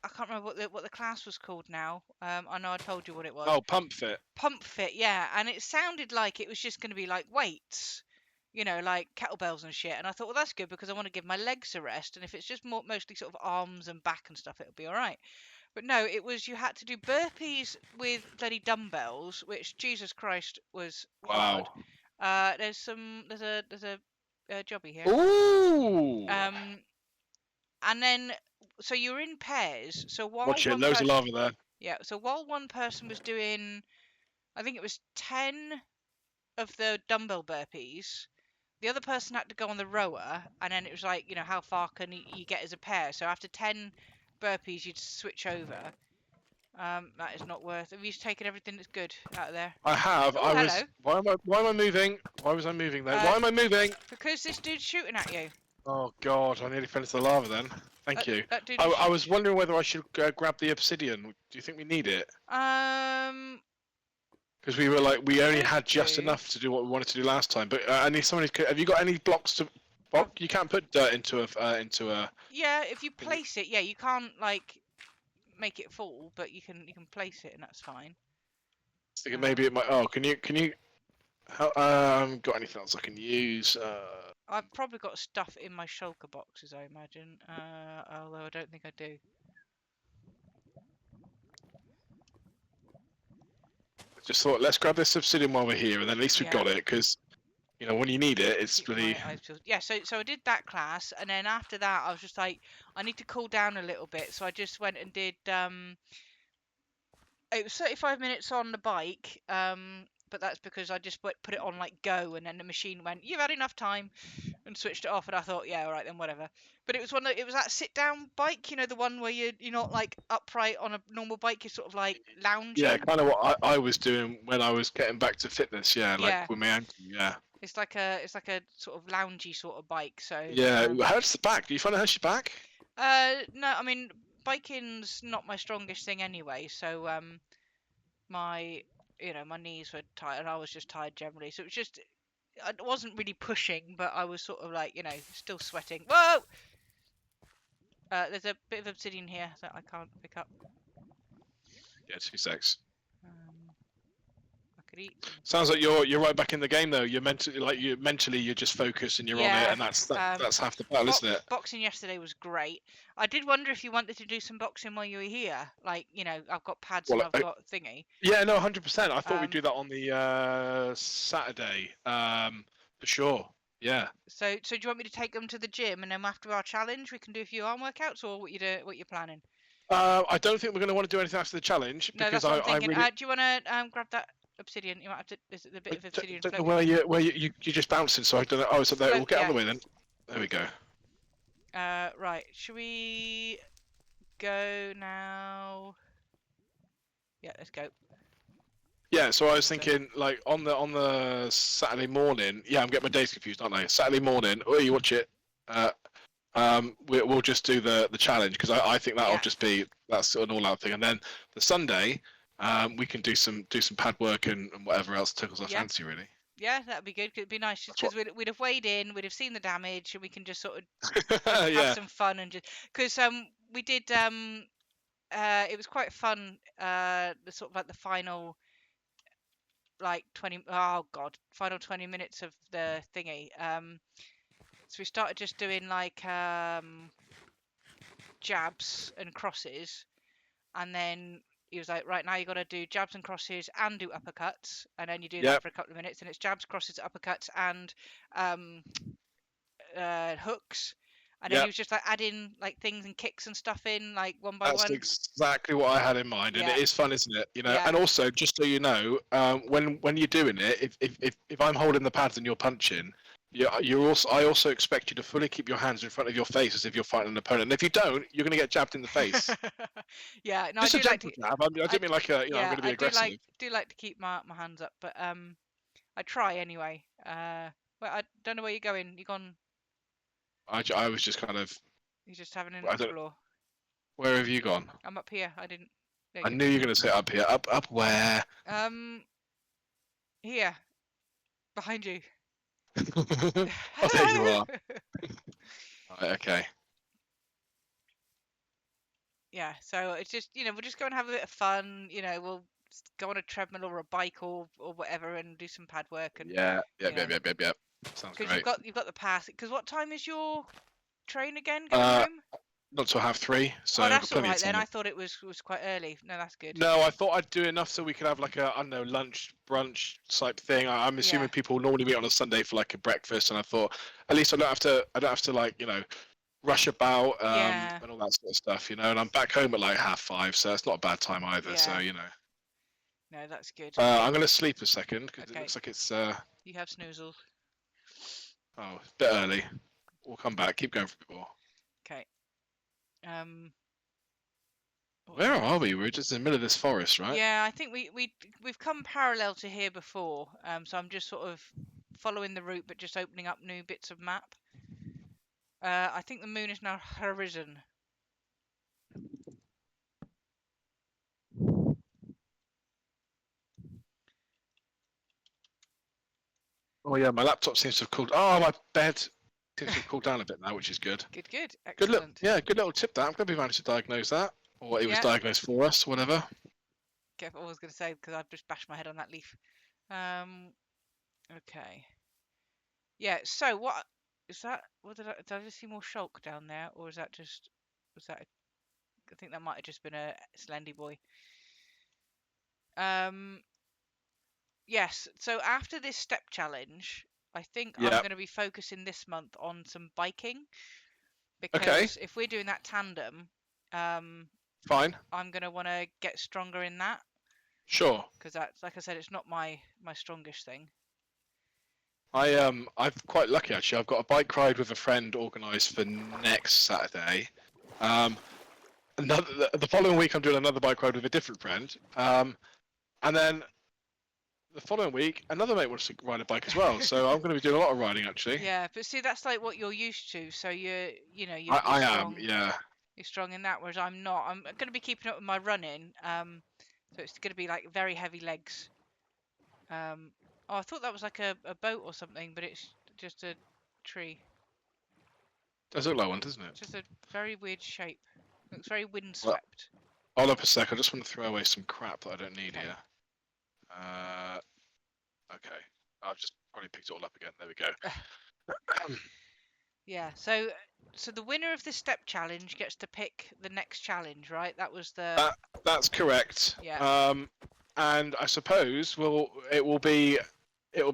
I can't remember what the class was called now. I know I told you what it was. Oh, pump fit. Pump fit, yeah. And it sounded like it was just going to be like weights, like kettlebells and shit. And I thought, well, that's good because I want to give my legs a rest. And if it's just mostly sort of arms and back and stuff, it'll be all right. But no, it was you had to do burpees with bloody dumbbells, which Jesus Christ was hard. Wow. There's a jobby here. Ooh. Um, and then so you're in pairs. So while Watch it. one Loads of person, lava there. yeah, so while one person was doing, I think it was 10 of the dumbbell burpees, the other person had to go on the rower, and then it was like, how far can you get as a pair? So after 10 burpees, you'd switch over. That is not worth. Have you taken everything that's good out of there? I have. Oh, I hello. was. Why am I moving? Why was I moving there? Uh, Why am I moving? because this dude's shooting at you. Oh God! I nearly fell into the lava then. Thank That you. that dude I is. was wondering whether I should grab the obsidian. Do you think we need it? Because we were like, we only Could had just do. enough to do what we wanted to do last time. But I need somebody. Have you got any blocks to? I've, You can't put dirt into a. yeah, if you place it, yeah, you can't like make it fall, but you can place it, and that's fine. Thinking maybe it might. Oh, can you? Got anything else I can use? I've probably got stuff in my shulker boxes, I imagine. Although I don't think I do. Just thought, let's grab this obsidian while we're here, and then at least we've Yeah. got it. Because when you need it, it's Keep really. my eyes peeled. Yeah, so I did that class, and then after that, I was just like, I need to cool down a little bit. So I just went and did. It was 35 minutes on the bike. But that's because I just put it on like go, and then the machine went, "You've had enough time," and switched it off. And I thought, yeah, all right then, whatever. But it was that sit down bike, the one where you're not like upright on a normal bike, you're sort of like Yeah, lounging. kind of what I was doing when I was getting back to fitness. Yeah, like Yeah, with my ankle. Yeah. it's like a sort of loungy sort of bike. So Yeah. How's the back? Do you find it hurts your back? no, I mean biking's not my strongest thing anyway. So my my knees were tired, and I was just tired generally. So it was just I wasn't really pushing, but I was sort of like still sweating. Whoa! There's a bit of obsidian here that I can't pick up. Yeah, 2 secs. Um, I could eat some. Sounds like you're right back in the game though. You're mentally you're just focused and you're on it, Yeah. and that's half the battle, isn't it? Boxing yesterday was great. I did wonder if you wanted to do some boxing while you were here. Like, I've got pads and Well, I've got thingy. yeah, no, 100%. I thought we'd Um, do that on the Saturday, for sure. Yeah. so do you want me to take them to the gym, and then after our challenge we can do a few arm workouts, or what you're planning? I don't think we're going to want to do anything after the challenge No, because that's what I'm I thinking. really Do you want to grab that obsidian? You might have to. There's a bit of obsidian don't know floating around. where you're just bouncing, so I don't know. Oh, so there. We'll get out Yeah. of the way then. There we go. Right. Should we go now? Yeah, let's go. Yeah, so I was thinking, like on the Saturday morning. Yeah, I'm getting my days confused, aren't I? Saturday morning. Oh, you watch it. We'll just do the challenge because I think that'll Yeah. just be that's an all-out thing, and then the Sunday, we can do some pad work and whatever else tickles our Yeah. fancy, really. Yeah, that'd be good. 'Cause it'd be nice just That's because we'd have weighed in, we'd have seen the damage, and we can just sort of what. have Yeah. some fun and just because we did it was quite fun. The sort of like the final like 20 oh god final 20 minutes of the thingy. So we started just doing like jabs and crosses, and then he was like, right, now you got to do jabs and crosses and do uppercuts, and then you do that Yep, for a couple of minutes, and it's jabs, crosses, uppercuts, and um, hooks. And then he yep. was just like adding like things and kicks and stuff in like one by That's one. exactly what I had in mind, and it Yeah, is fun, isn't it? You know, yeah. and also just so you know, when you're doing it, if I'm holding the pads and you're punching, you're also I also expect you to fully keep your hands in front of your face as if you're fighting an opponent. And if you don't, you're going to get jabbed in the face. Yeah, no, I Just a do like gentle to. jab. I I don't mean like a, I'm yeah, going to I be aggressive. do like to keep my hands up, but I try anyway. But I don't know where you're going. You gone? I was just kind of, You're just having an I don't. explore. Where have you gone? I'm up here. I didn't. There I you knew you were going to say up here. Up where? go. Here behind you. Oh, there you Hello. are. Right, okay. Yeah. So it's just we'll just go and have a bit of fun. We'll go on a treadmill or a bike or whatever and do some pad work and Yeah. you Yep. know Yep. Yep. Yep. Yep. Sounds because you've great. got the pass. Because what time is your train again going Uh, home? not till half three, so Oh, I've got that's all plenty of right then. time. I thought it was quite early. No, that's good. No, I thought I'd do enough so we could have like a, I don't know, lunch, brunch type thing. I'm Yeah. assuming people normally meet on a Sunday for like a breakfast, and I thought at least I don't have to like, rush about, Yeah. and all that sort of stuff, And I'm back home at like half five, so it's not a bad time either. Yeah. So, No, that's good. I'm gonna sleep a second because it Okay. looks like it's You have snoozles. a bit early. We'll come back. Keep going for a bit more. Okay. Um. What Where am I? are we? We're just in the middle of this forest, right? Yeah, I think we've come parallel to here before. So I'm just sort of following the route, but just opening up new bits of map. I think the moon is now arisen. Oh yeah, my laptop seems to have cooled. Oh, my bed seems to have cooled down a bit now, which is good. Good, good, Good look. excellent. Yeah, good little tip. That I'm glad we managed to diagnose that, or it was Yeah. diagnosed for us, whatever. Careful, I was going to say because I've just bashed my head on that leaf. Okay. Yeah. So what is that? What did I just see more shulk down there, or is that just was that? I think that might have just been a Slendy boy. Um. Yes. So after this step challenge, I think I'm Yeah. going to be focusing this month on some biking Okay. because if we're doing that tandem, um, Fine. I'm going to want to get stronger in that Sure. because that's like I said, it's not my strongest thing. I'm quite lucky actually. I've got a bike ride with a friend organised for next Saturday. Um, the following week I'm doing another bike ride with a different friend. And then the following week another mate wants to ride a bike as well. So I'm going to be doing a lot of riding actually. Yeah, but see, that's like what you're used to. So you're I am. strong. Yeah. You're strong in that, whereas I'm not. I'm going to be keeping up with my running. So it's going to be like very heavy legs. Oh, I thought that was like a boat or something, but it's just a tree. Does look like one, doesn't It's it? just a very weird shape. Looks very Well, windswept. hold up a sec. I just want to throw away some crap that I don't need Okay. here. Okay. I've just probably picked it all up again. There we go. Yeah. So the winner of this step challenge gets to pick the next challenge, right? That was the That's correct. yeah. And I suppose it will be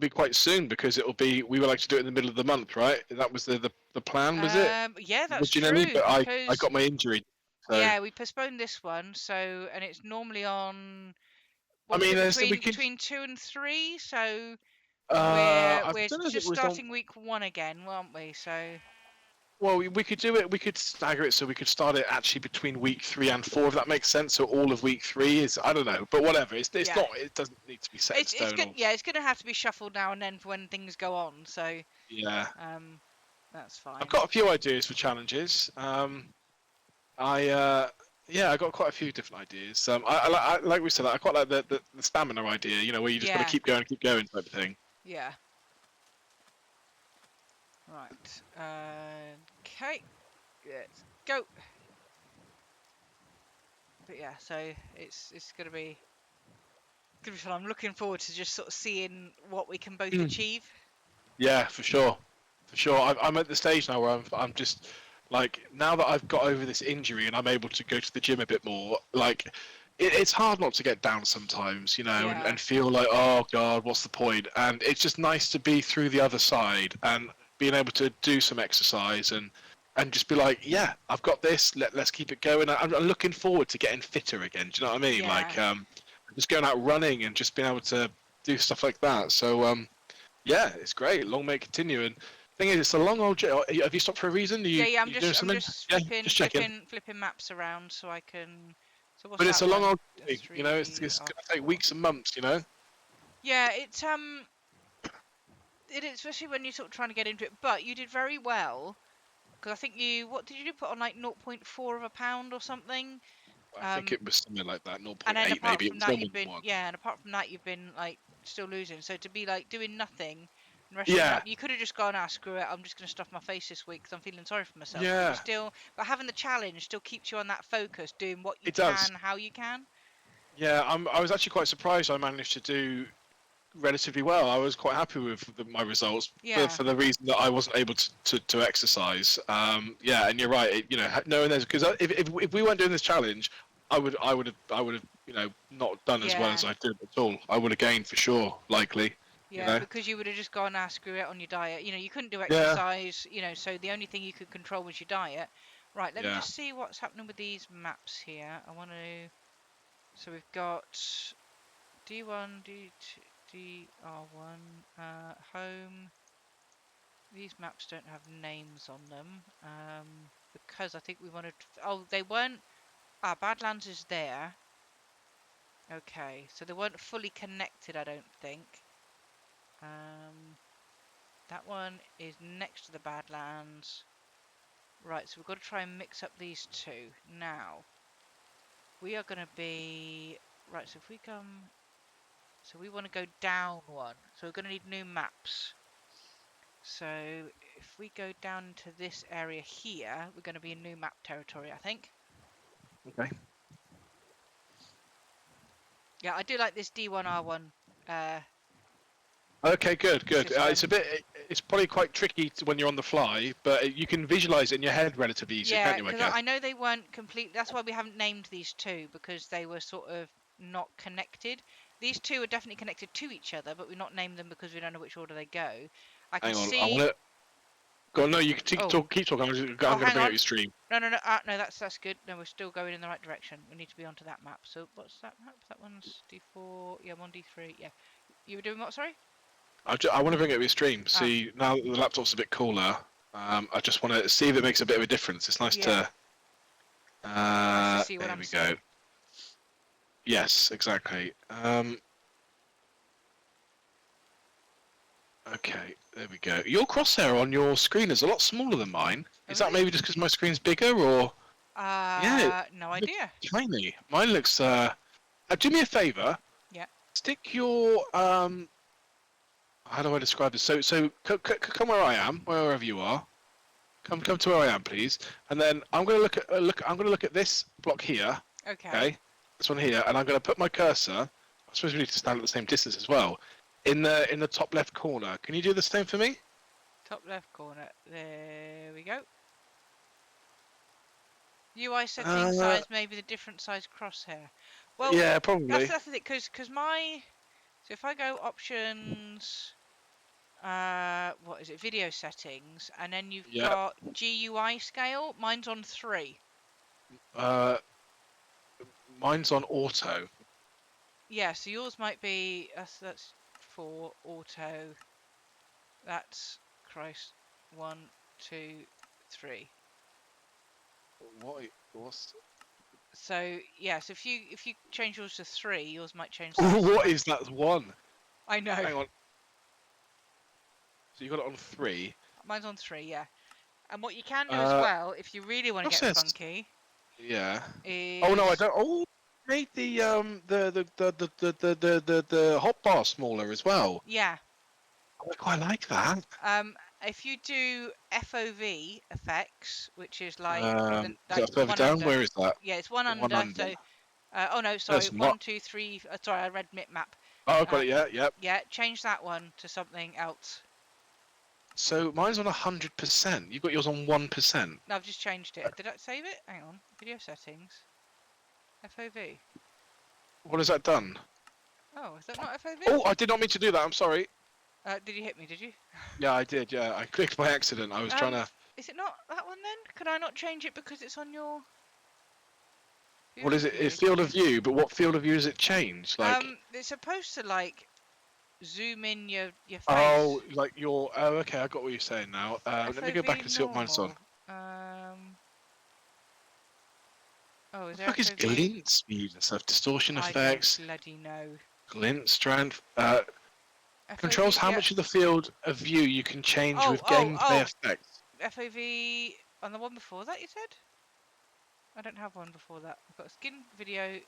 quite soon because we would like to do it in the middle of the month, right? That was the plan, was it? Yeah, that's Originally, true but I because got my injury. So yeah, we postponed this one. So and it's normally on I what was mean, it we between could. 2 and 3? So I we're don't know if it just was on. starting week 1 again, weren't we? So Well, we could do it. We could stagger it so we could start it actually between week 3 and 4, if that makes sense. So all of week 3 is, I don't know, but whatever. It's yeah, not. It doesn't need to be set in it's stone. good. Or Yeah, it's gonna have to be shuffled now and then for when things go on. So yeah, um, that's I've fine. got a few ideas for challenges. I got quite a few different ideas. Like we said, I quite like the stamina idea. Where you just got to Yeah, keep going type of thing. yeah. Right. Okay. Let's go. But yeah, so it's gonna be fun. I'm looking forward to just sort of seeing what we can both Mm. achieve. Yeah, for sure, for sure. I'm at the stage now where I'm just like, now that I've got over this injury and I'm able to go to the gym a bit more, like it's hard not to get down sometimes, you know, Yeah, and feel like, oh God, what's the point? And it's just nice to be through the other side and being able to do some exercise and just be like, yeah, I've got this. Let's keep it going. I'm looking forward to getting fitter again. Do you know what I mean? yeah, Like, just going out running and just being able to do stuff like that. So, yeah, it's great. Long may it continue. And thing is, it's a long old. Have you stopped for a reason? Are yeah, you yeah. I'm you doing just I'm something? just Yeah, flipping just checking. flipping flipping maps around so I can. So what's But it's that a long one? old A journey. You know, three it's R gonna take four. weeks and months. You know. Yeah, it is, especially when you're sort of trying to get into it. But you did very well because I think what did you do? Put on like 0.4 of a pound or something. I think Um, it was something like that. and then 0.8 apart maybe. It from was no that, more you've than been one. yeah, and apart from that, you've been like still losing. So to be like doing nothing and resting Yeah, up, you could have just gone, ah, screw it, I'm just going to stuff my face this week because I'm feeling sorry for myself. But you yeah. still, but having the challenge still keeps you on that focus, doing what you It does. can, how you can. Yeah, I was actually quite surprised I managed to do relatively well. I was quite happy with my results Yeah, for the reason that I wasn't able to exercise. Yeah, and you're right. You know, knowing there's because if we weren't doing this challenge, I would have not done as well yeah, as I did at all. I would have gained for sure, likely. You yeah, know. because you would have just gone, ah, screw it on your diet. You couldn't do Yeah. exercise. So the only thing you could control was your diet. Right, let me Yeah. just see what's happening with these maps here. I want to. So we've got D1, D2, DR1, home. These maps don't have names on them because I think we wanted. Oh, they weren't. Ah, Badlands is there. Okay, so they weren't fully connected, I don't think. Um, that one is next to the Badlands. Right, so we've got to try and mix up these two. Now, we are going to be. Right, so if we come. So we want to go down one. So we're going to need new maps. So if we go down to this area here, we're going to be in new map territory, I think. Okay. Yeah, I do like this D1R1 uh, Okay, good, good. system. It's probably quite tricky when you're on the fly, but you can visualize it in your head relatively easy, Yeah, can't you? I because guess. I know they weren't complete. That's why we haven't named these two, because they were sort of not connected. These two are definitely connected to each other, but we've not named them because we don't know which order they go. I can Hang on, I want see. to go on. No, you can Oh, keep talking. I'm oh, going to hang bring up on. your stream. No, no, no. No, that's good. No, we're still going in the right direction. We need to be onto that map. So what's that map? That one's D4. Yeah, one D3. Yeah. You were doing what? Sorry. I want to bring up your stream. Ah, See, now that the laptop's a bit cooler, I just want to see if it makes a bit of a difference. It's nice yeah. to. Nice to see what There I'm we go. seeing. Yes, exactly. Okay, there we go. Your crosshair on your screen is a lot smaller than mine. Oh, Is that really? maybe just because my screen's bigger, or? Yeah, it No looks idea. tiny. Mine looks. Do me a favor. Yeah. Stick your How do I describe this? So come where I am, wherever you are. Come to where I am, please. And then I'm going to I'm going to look at this block here. Okay. Okay, this one here, and I'm going to put my cursor. I suppose we need to stand at the same distance as well. In the top left corner. Can you do the same for me? Top left corner. There we go. UI setting Uh, size, maybe the different size crosshair. Well, yeah, that's probably. the thing, because my. So if I go options, what is it? Video settings, and then you've Yeah. got GUI scale. Mine's on 3. Uh, Mine's on auto. Yeah, so yours might be that's 4 auto. That's Christ 1, 2, 3. What? What's? So yes, if you change yours to 3, yours might change that as What well. is that one? I know. Hang on. So you got it on 3. Mine's on 3, yeah. And what you can do as Uh, well, if you really want to get process. funky, Yeah. Oh no, I is don't. Oh, made the hot bar smaller as well. yeah. I quite like that. If you do FOV effects, which is like Is that further one down? under, Where is that? yeah, it's one One under. under. So Oh no, sorry. There's not. 1, 2, 3. Sorry, I read map. Oh, I've got it. Yeah, yep. Yeah, change that one to something else. So mine's on 100%. You've got yours on 1%. No, I've just changed it. Did I save it? Hang on. Video settings. FOV. What has that done? Oh, is that not FOV? Oh, I did not mean to do that. I'm sorry. Did you hit me? Did you? Yeah, I did. Yeah, I clicked by accident. I was trying to. Is it not that one then? Can I not change it because it's on your What field is of it? It's view? field of view, but what field of view has it changed? Like, It's supposed to like zoom in your face. oh, like your. Oh, okay. I got what you're saying now. Let me go back FOV and see what mine's on. normal. Oh, is What the there fuck is FOV? glint speed and stuff? Distortion I don't effects, bloody know. glint strength. Controls FOV, how yeah. much of the field of view you can change with gameplay Oh. effects. FOV on the one before that, you said? I don't have one before that. I've got skin video.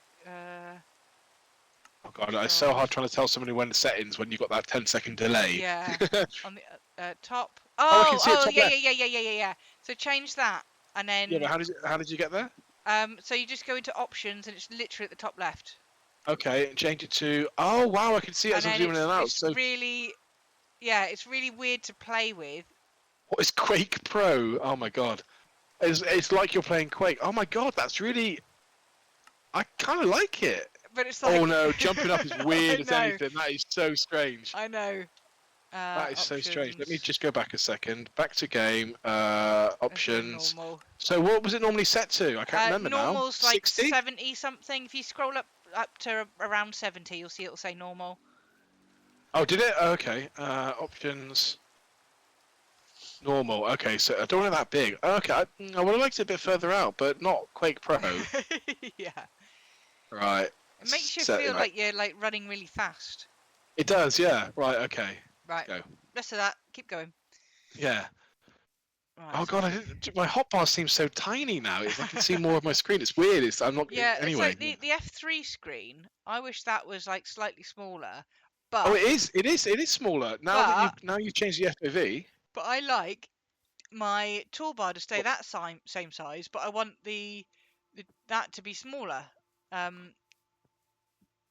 Oh god, it's so hard Controls. trying to tell somebody when the settings when you've got that 10-second delay. Yeah. On the top. Oh, I can see it top left. Yeah. So change that, and Yeah, but then how did you get there? so you just go into options, and it's literally at the top left. Okay, and change it to. Oh wow, I can see it And as I'm then zooming in and out. it's So really, yeah, it's really weird to play with. what is Quake Pro? Oh my god, it's like you're playing Quake. Oh my god, that's really. I kind of like it. But it's Oh like no, jumping up is I weird as know, anything. That is so strange. I know. That is so strange. Let me Options. just go back a second. Back to game. FOV Options. normal. So what was it normally set to? I can't remember now. Normal's like 60? 70 something. If you scroll up to around 70, you'll see it'll say normal. Oh, did it? Okay. Options. Normal. Okay, so I don't want it that big. Okay, I would have liked it a bit further out, but not Quake Pro. Yeah. Right. It makes you Set it feel right. like you're like running really fast. It does, yeah. Right, okay. Right. Go. Rest of that, keep going. Yeah. Right. Oh So god, my hotbar seems so tiny now. I can see more of my screen. It's weird. I'm not. yeah, it's Anyway. like the F3 screen. I wish that was like slightly smaller, Oh, but it is. It is. It is smaller now that but you've changed the FOV. but I like my toolbar to stay that same size, but I want that to be smaller. Um,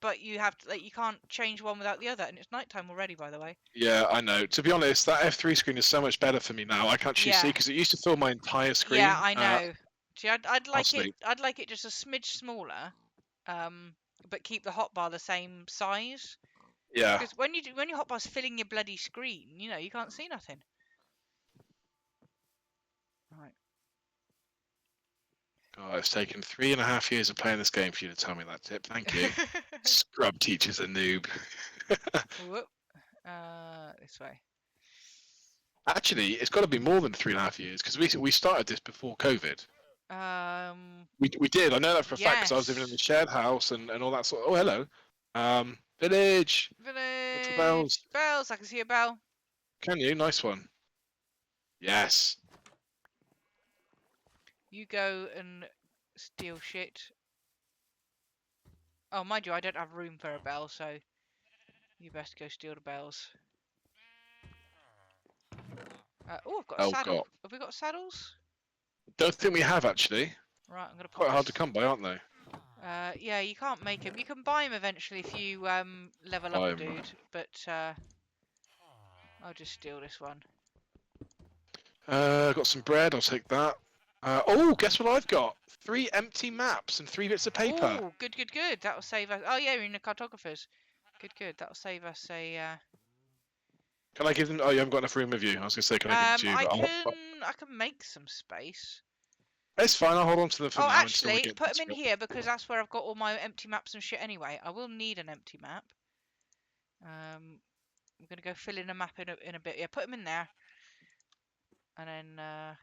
but you have to like you can't change one without the other, and it's nighttime already, by the way. Yeah, I know. To be honest, that F3 screen is so much better for me now. I can actually see Yeah, because it used to fill my entire yeah, screen. I know. See, I'd I'll like it. sleep. I'd like it just a smidge smaller, um, but keep the hotbar the same size. Yeah. Because when your hotbar's filling your bloody screen, you know you can't see nothing. Right. God, it's taken 3.5 years of playing this game for you to tell me that tip. Thank you. Scrub teacher's a noob. Whoop. This way. Actually, it's got to be more than 3.5 years because we started this before COVID. We did. I know that for a fact because I was living in Yes. the shared house and all that sort. Oh, hello. Village. Look for Village. bells. Bells. I can see a bell. Can you? Nice one. Yes. You go and steal shit. Oh, mind you, I don't have room for a bell, so you best go steal the bells. Oh, I've got a Oh saddle. God. Have we got saddles? Don't think we have actually. Right, I'm gonna pop Quite hard this. to come by, aren't they? Yeah, you can't make them. You can buy them eventually if you level up Buy a 'em. dude, but I'll just steal this one. Got some bread. I'll take that. Oh, guess what I've got? 3 empty maps and 3 bits of paper. Oh, good. That'll save us. Oh yeah, we're in the cartographers. Good. That'll save us a. Can I give them? Oh, you haven't got enough room with you. I was gonna say, can I give them to you? I But can make some space. it's fine. I'll hold on to them for Oh, now until we actually, get put to them in it. here because that's where I've got all my empty maps and shit anyway. I will need an empty map. I'm gonna go fill in a map in a bit. Yeah, put them in there, and then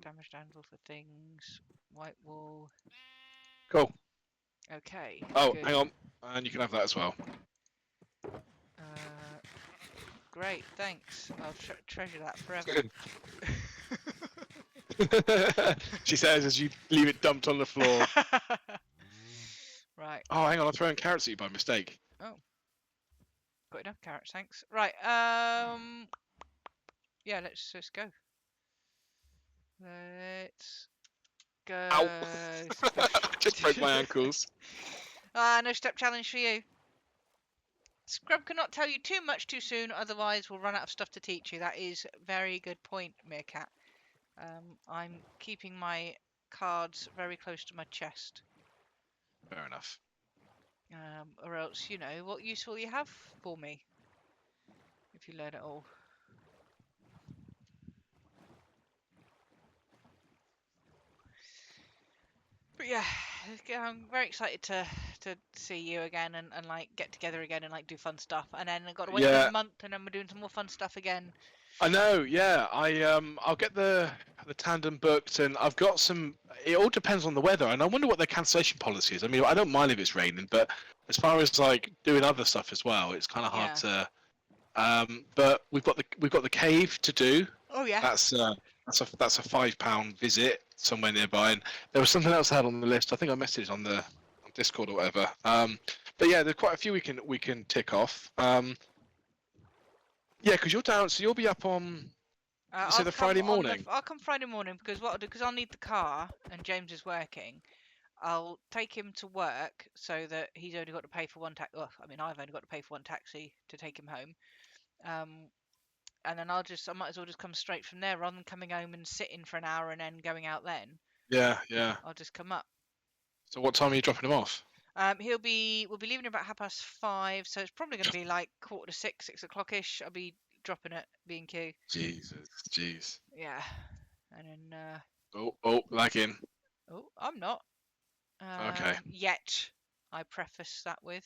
damaged anvil for things. White wall. Cool. Okay. Oh, Good. hang on, and you can have that as well. Great. Thanks. I'll treasure that forever. She says as you leave it dumped on the floor. Right. Oh, hang on, I'm throwing carrots at you by mistake. Oh. Got enough carrots, thanks. Right. Yeah. Let's go. Let's Ow! Go. Just broke my ankles. No step challenge for you. Scrub cannot tell you too much too soon, otherwise we'll run out of stuff to teach you. That is very good point, Meerkat. I'm keeping my cards very close to my chest. Fair enough. Or else, you know, what use will you have for me? If you learn it all. But yeah, I'm very excited to see you again and like get together again and like do fun stuff. And then I've got to wait another Yeah, month and then we're doing some more fun stuff again. I know. Yeah, I'll get the tandem booked, and I've got some. It all depends on the weather, and I wonder what their cancellation policy is. I mean, I don't mind if it's raining, but as far as like doing other stuff as well, it's kind of hard Yeah. to. But we've got the cave to do. Oh yeah. That's a £5 visit somewhere nearby, and there was something else I had on the list. I think I messaged on the on Discord or whatever. But yeah, there's quite a few we can tick off. Yeah, because you're down, so you'll be up on. You say I'll the come Friday on the. morning. I'll come Friday morning because what I'll do because I'll need the car and James is working. I'll take him to work so that he's only got to pay for one taxi. Well, I mean, I've only got to pay for one taxi to take him home. Um, and then I might as well just come straight from there rather than coming home and sitting for an hour and then going out then. Yeah, yeah. I'll just come up. So what time are you dropping him off? We'll be leaving about 5:30, so it's probably going to be like 5:45, 6 o'clock-ish. I'll be dropping at B&Q. Jesus, jeez. Yeah, and then Oh, lagging. oh, I'm not. Okay. Yet, I preface that with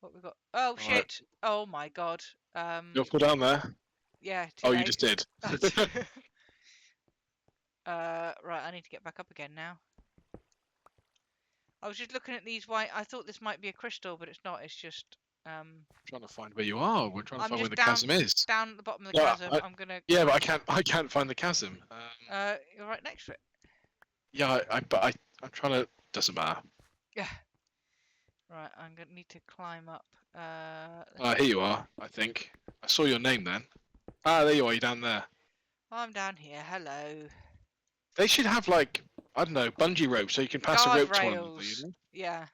what we got. Oh All right. shit! Oh my god. You'll fall down there. Yeah, too Oh, you late. just did. Right, I need to get back up again now. I was just looking at these white. I thought this might be a crystal, but it's not. It's just Trying to find where you are. We're trying to I'm find where just the down chasm is. down at the bottom of the Yeah, chasm. I'm gonna. yeah, but Climb. I can't find the chasm. You're right next to it. Yeah, I'm trying to. Doesn't matter. Yeah. Right, I'm gonna need to climb up. Here you are. I think I saw your name then. Ah, there you are. You're down there. I'm down here. Hello. They should have like I don't know bungee ropes so you can pass a rope to one another. You Guardrails. know? Yeah.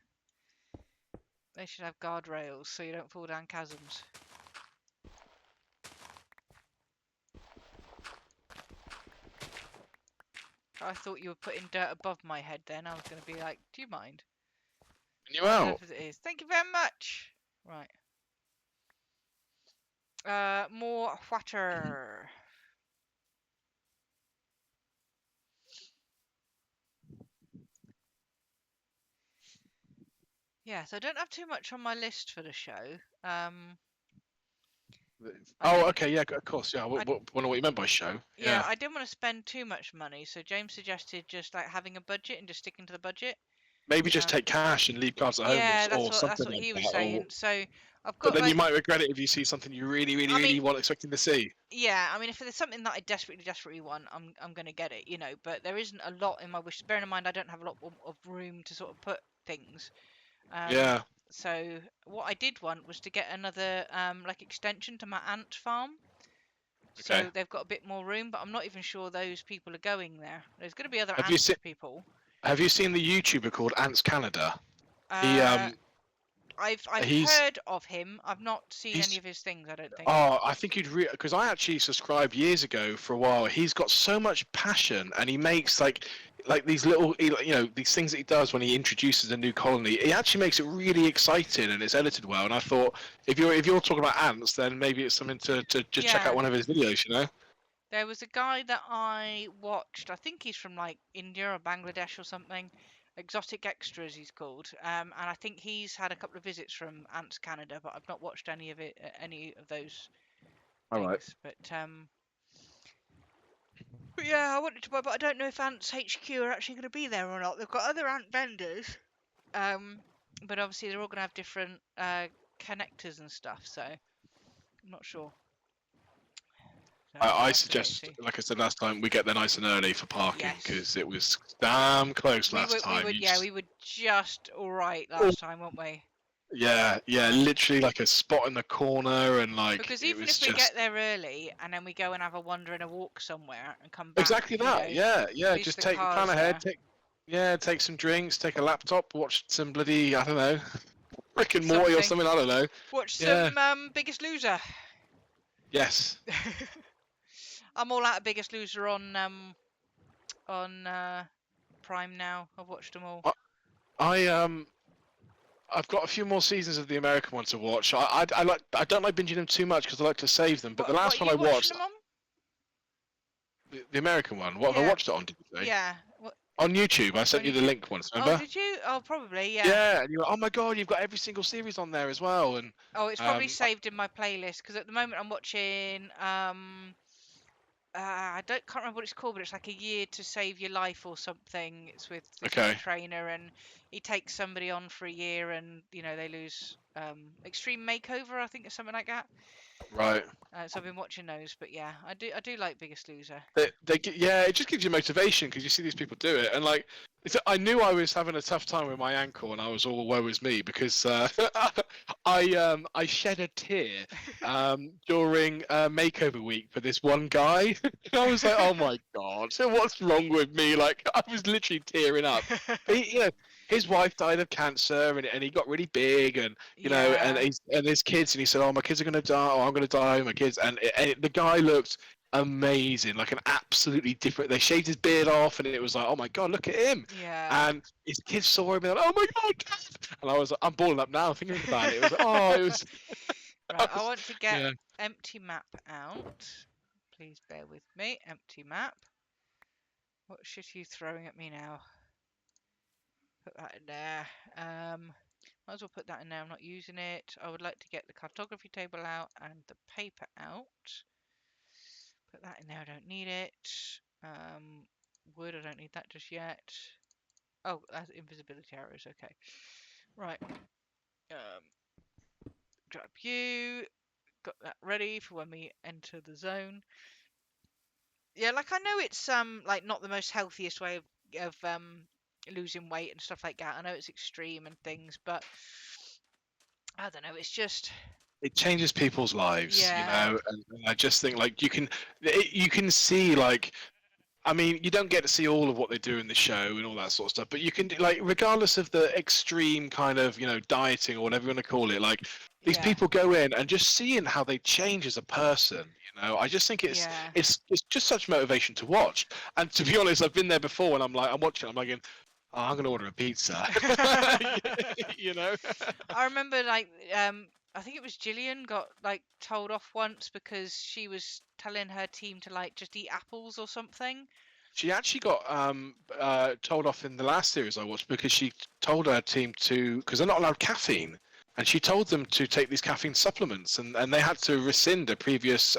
They should have guardrails so you don't fall down chasms. I thought you were putting dirt above my head then. I was going to be like, do you mind? And you out. As it is. Thank you very much. Right. More water. Yeah, so I don't have too much on my list for the show. Oh, okay, yeah, of course, yeah. Wonder what you meant by show. Yeah, I didn't want to spend too much money, so James suggested just like having a budget and just sticking to the budget. Maybe just take cash and leave cards at home, Yeah, or something that's what like he was that. saying. So I've But got then you like, might regret it if you see something you really, really, I really mean, want expecting to see. yeah, I mean, if there's something that I desperately want, I'm gonna get it, you know. But there isn't a lot in my wish. Bearing in mind, I don't have a lot of room to sort of put things. Yeah. So what I did want was to get another like extension to my ant farm. Okay. So they've got a bit more room, but I'm not even sure those people are going there. There's going to be other Have you ant seen people. Have you seen the YouTuber called Ants Canada? Uh, I've He's heard of him. I've not seen any he's of his things. I don't think. Oh, I think you'd because I actually subscribed years ago for a while. He's got so much passion, and he makes like these little these things that he does when he introduces a new colony. He actually makes it really exciting, and it's edited well. And I thought if you're talking about ants, then maybe it's something to just check out Yeah. one of his videos. You know. There was a guy that I watched. I think he's from like India or Bangladesh or something. Exotic Extras, he's called. And I think he's had a couple of visits from Ants Canada, but I've not watched any of those All right. things. But yeah, I wanted to buy, but I don't know if Ants HQ are actually going to be there or not. They've got other ant vendors, but obviously they're all going to have different connectors and stuff. So I'm not sure. So we'll I have to wait and suggest, see. like I said last time, we get there nice and early for parking Yes. because it was damn close last time. We were just all right Oh. last time, weren't we? yeah, literally like a spot in the corner, and like Because it even was if we just get there early and then we go and have a wander and a walk somewhere and come back, exactly that. at Yeah, yeah. least Just the take plan car's ahead, there. take some drinks, take a laptop, watch some bloody I don't know, Rick and Morty or Something. something. I don't know. Watch Yeah. some Biggest Loser. Yes. I'm all out of Biggest Loser on Prime now. I've watched them all. I, I I've got a few more seasons of the American one to watch. I don't like binging them too much because I like to save them. But the What are last one I you watching watched, them on? the American one, what have I Yeah, watched it on? Did you say yeah. What on YouTube? I on sent you the YouTube? link once. Oh, Remember? did you? Oh, probably. Yeah. Yeah, and you were, oh my god, you've got every single series on there as well. And Oh, it's probably um, saved in my playlist because at the moment I'm watching I don't can't remember what it's called, but it's like a year to save your life or something. It's with this okay, trainer, and he takes somebody on for a year, and they lose. Extreme Makeover, I think, or something like that. right. So I've been watching those, but yeah, I do like Biggest Loser. Yeah, it just gives you motivation because you see these people do it, and like, I knew I was having a tough time with my ankle, and I was all woe is me because I shed a tear during makeover week for this one guy. And I was like, oh my god, so what's wrong with me? Like, I was literally tearing up. But his wife died of cancer, and he got really big, and Yeah, and his kids, and he said, "Oh, my kids are gonna die. Oh, I'm gonna die. My kids." And the guy looked amazing, like an absolutely different. They shaved his beard off, and it was like, "Oh my god, look at him!" yeah. And his kids saw him, and like, "Oh my god, Dad!" And I was like, I'm balling up now thinking about it. It was like, oh, it was, I Right, I was want to get yeah. empty map out. Please bear with me. Empty map. What shit are you throwing at me now? Put that in there. Might as well put that in there. I'm not using it. I would like to get the cartography table out and the paper out. Put that in there. I don't need it. Wood. I don't need that just yet. Oh, that's invisibility arrows. Okay. Right. Grab you. Got that ready for when we enter the zone. Yeah, like I know it's like not the most healthiest way of losing weight and stuff like that. I know it's extreme and things, but I don't know. It's just It changes people's lives, yeah, and I just think like you can see like I mean, you don't get to see all of what they do in the show and all that sort of stuff, but you can like, regardless of the extreme kind of dieting or whatever you want to call it, like these yeah, people go in and just seeing how they change as a person. I just think it's yeah. it's it's just such motivation to watch. And to be honest, I've been there before, and I'm watching, I'm like, oh, I'm gonna order a pizza. you know? I remember like I think it was Gillian got like told off once because she was telling her team to like just eat apples or something. She actually got told off in the last series I watched because she told her team to, because they're not allowed caffeine, and she told them to take these caffeine supplements, and they had to rescind a previous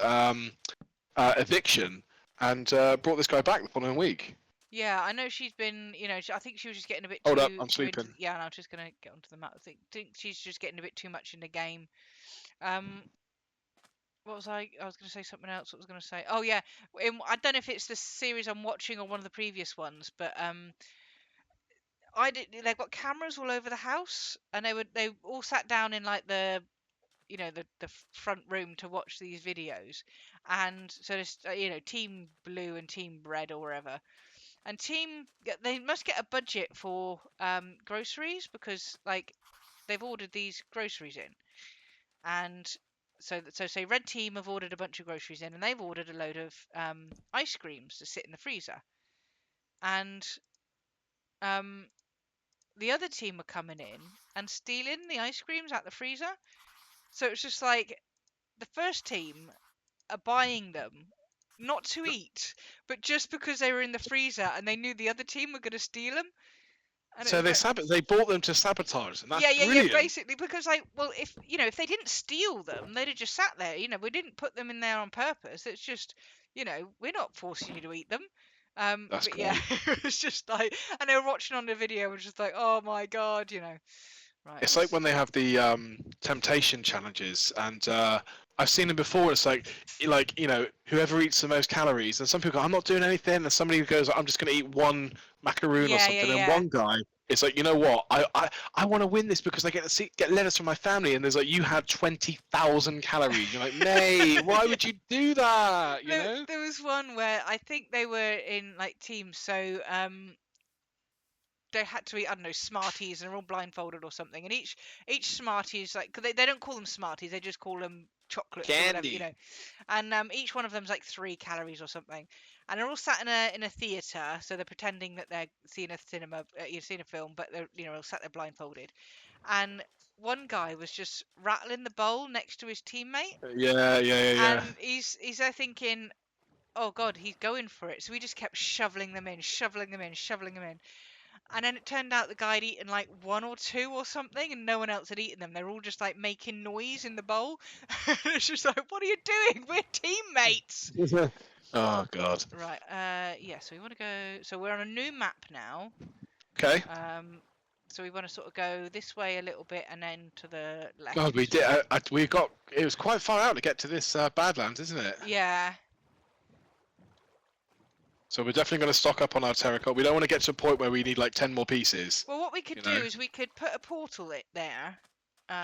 eviction, and brought this guy back the following week. Yeah, I know she's been, I think she was just getting a bit Hold up, too I'm too into. sleeping. Yeah, and I was just gonna get onto the map. I think she's just getting a bit too much in the game. Um, what was I? I was gonna say something else. What was I gonna say? Oh yeah, I don't know if it's the series I'm watching or one of the previous ones, but I did. They've got cameras all over the house, and they all sat down in like the front room to watch these videos, and so there's Team Blue and Team Red or wherever. And they must get a budget for groceries because like they've ordered these groceries in, and so say red team have ordered a bunch of groceries in, and they've ordered a load of ice creams to sit in the freezer, and um, the other team are coming in and stealing the ice creams out the freezer. So it's just like the first team are buying them not to eat, but just because they were in the freezer and they knew the other team were going to steal them. And it So was like, they bought them to sabotage, and that's yeah, brilliant. basically, because like, well, if they didn't steal them, they'd have just sat there. We didn't put them in there on purpose. It's just, we're not forcing you to eat them. That's But yeah, great. it was just like, and they were watching on the video, and just like, oh my god. Right, It's like let's. when they have the temptation challenges, and I've seen them before. It's like whoever eats the most calories, and some people go, "I'm not doing anything," and somebody goes, "I'm just going to eat one macaroon or Yeah, yeah, something," and yeah. one guy It's like, you know what? I want to win this because I get to see, get letters from my family, and there's like, you had 20,000 calories. You're like, mate, why would you do that? You know? There was one where I think they were in like teams, so they had to eat, I don't know, Smarties, and they're all blindfolded or something. And each Smartie is like, 'cause they don't call them Smarties, they just call them chocolates or whatever, you Candy. know. And each one of them's like 3 calories or something. And they're all sat in a theater, so they're pretending that they're seeing a cinema, you've seen a film, but they're all sat there blindfolded. And one guy was just rattling the bowl next to his teammate, Yeah, yeah, yeah, yeah. and he's there thinking, oh god, he's going for it. So he just kept shoveling them in, shoveling them in, shoveling them in. And then it turned out the guy had eaten like 1 or 2 or something, and no one else had eaten them. They're all just like making noise in the bowl. It's just like, what are you doing? We're teammates. Oh God. Right. Yeah. So we want to go. So we're on a new map now. Okay. So we want to sort of go this way a little bit, and then to the left. God, we did. We got. It was quite far out to get to this Badlands, isn't it? Yeah. So we're definitely going to stock up on our terracotta. We don't want to get to a point where we need like 10 more pieces. Well, what we could You do know? is we could put a portal there.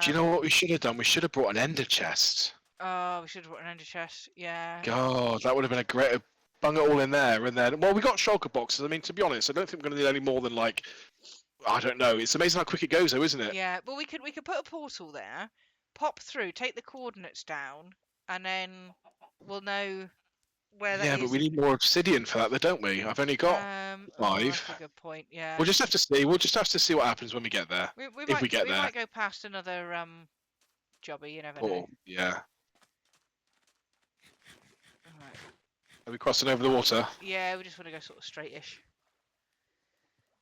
Do you know what we should have done? We should have brought an ender chest. Oh, we should have brought an ender chest. Yeah. God, that would have been a great. Bung it all in there, and then well, we got shulker boxes. I mean, to be honest, I don't think we're going to need any more than like, I don't know. It's amazing how quick it goes, though, isn't it? Yeah, but we could put a portal there, pop through, take the coordinates down, and then we'll know where that Yeah, but is. we need more obsidian for that, though, don't we? I've only got Oh, 5. that's a good point. Yeah. We'll just have to see. We'll just have to see what happens when we get there. we If might we get we there. might go past another jobby. You never know. Oh, yeah. Alright. Are we crossing over the water? Yeah, we just want to go sort of straightish.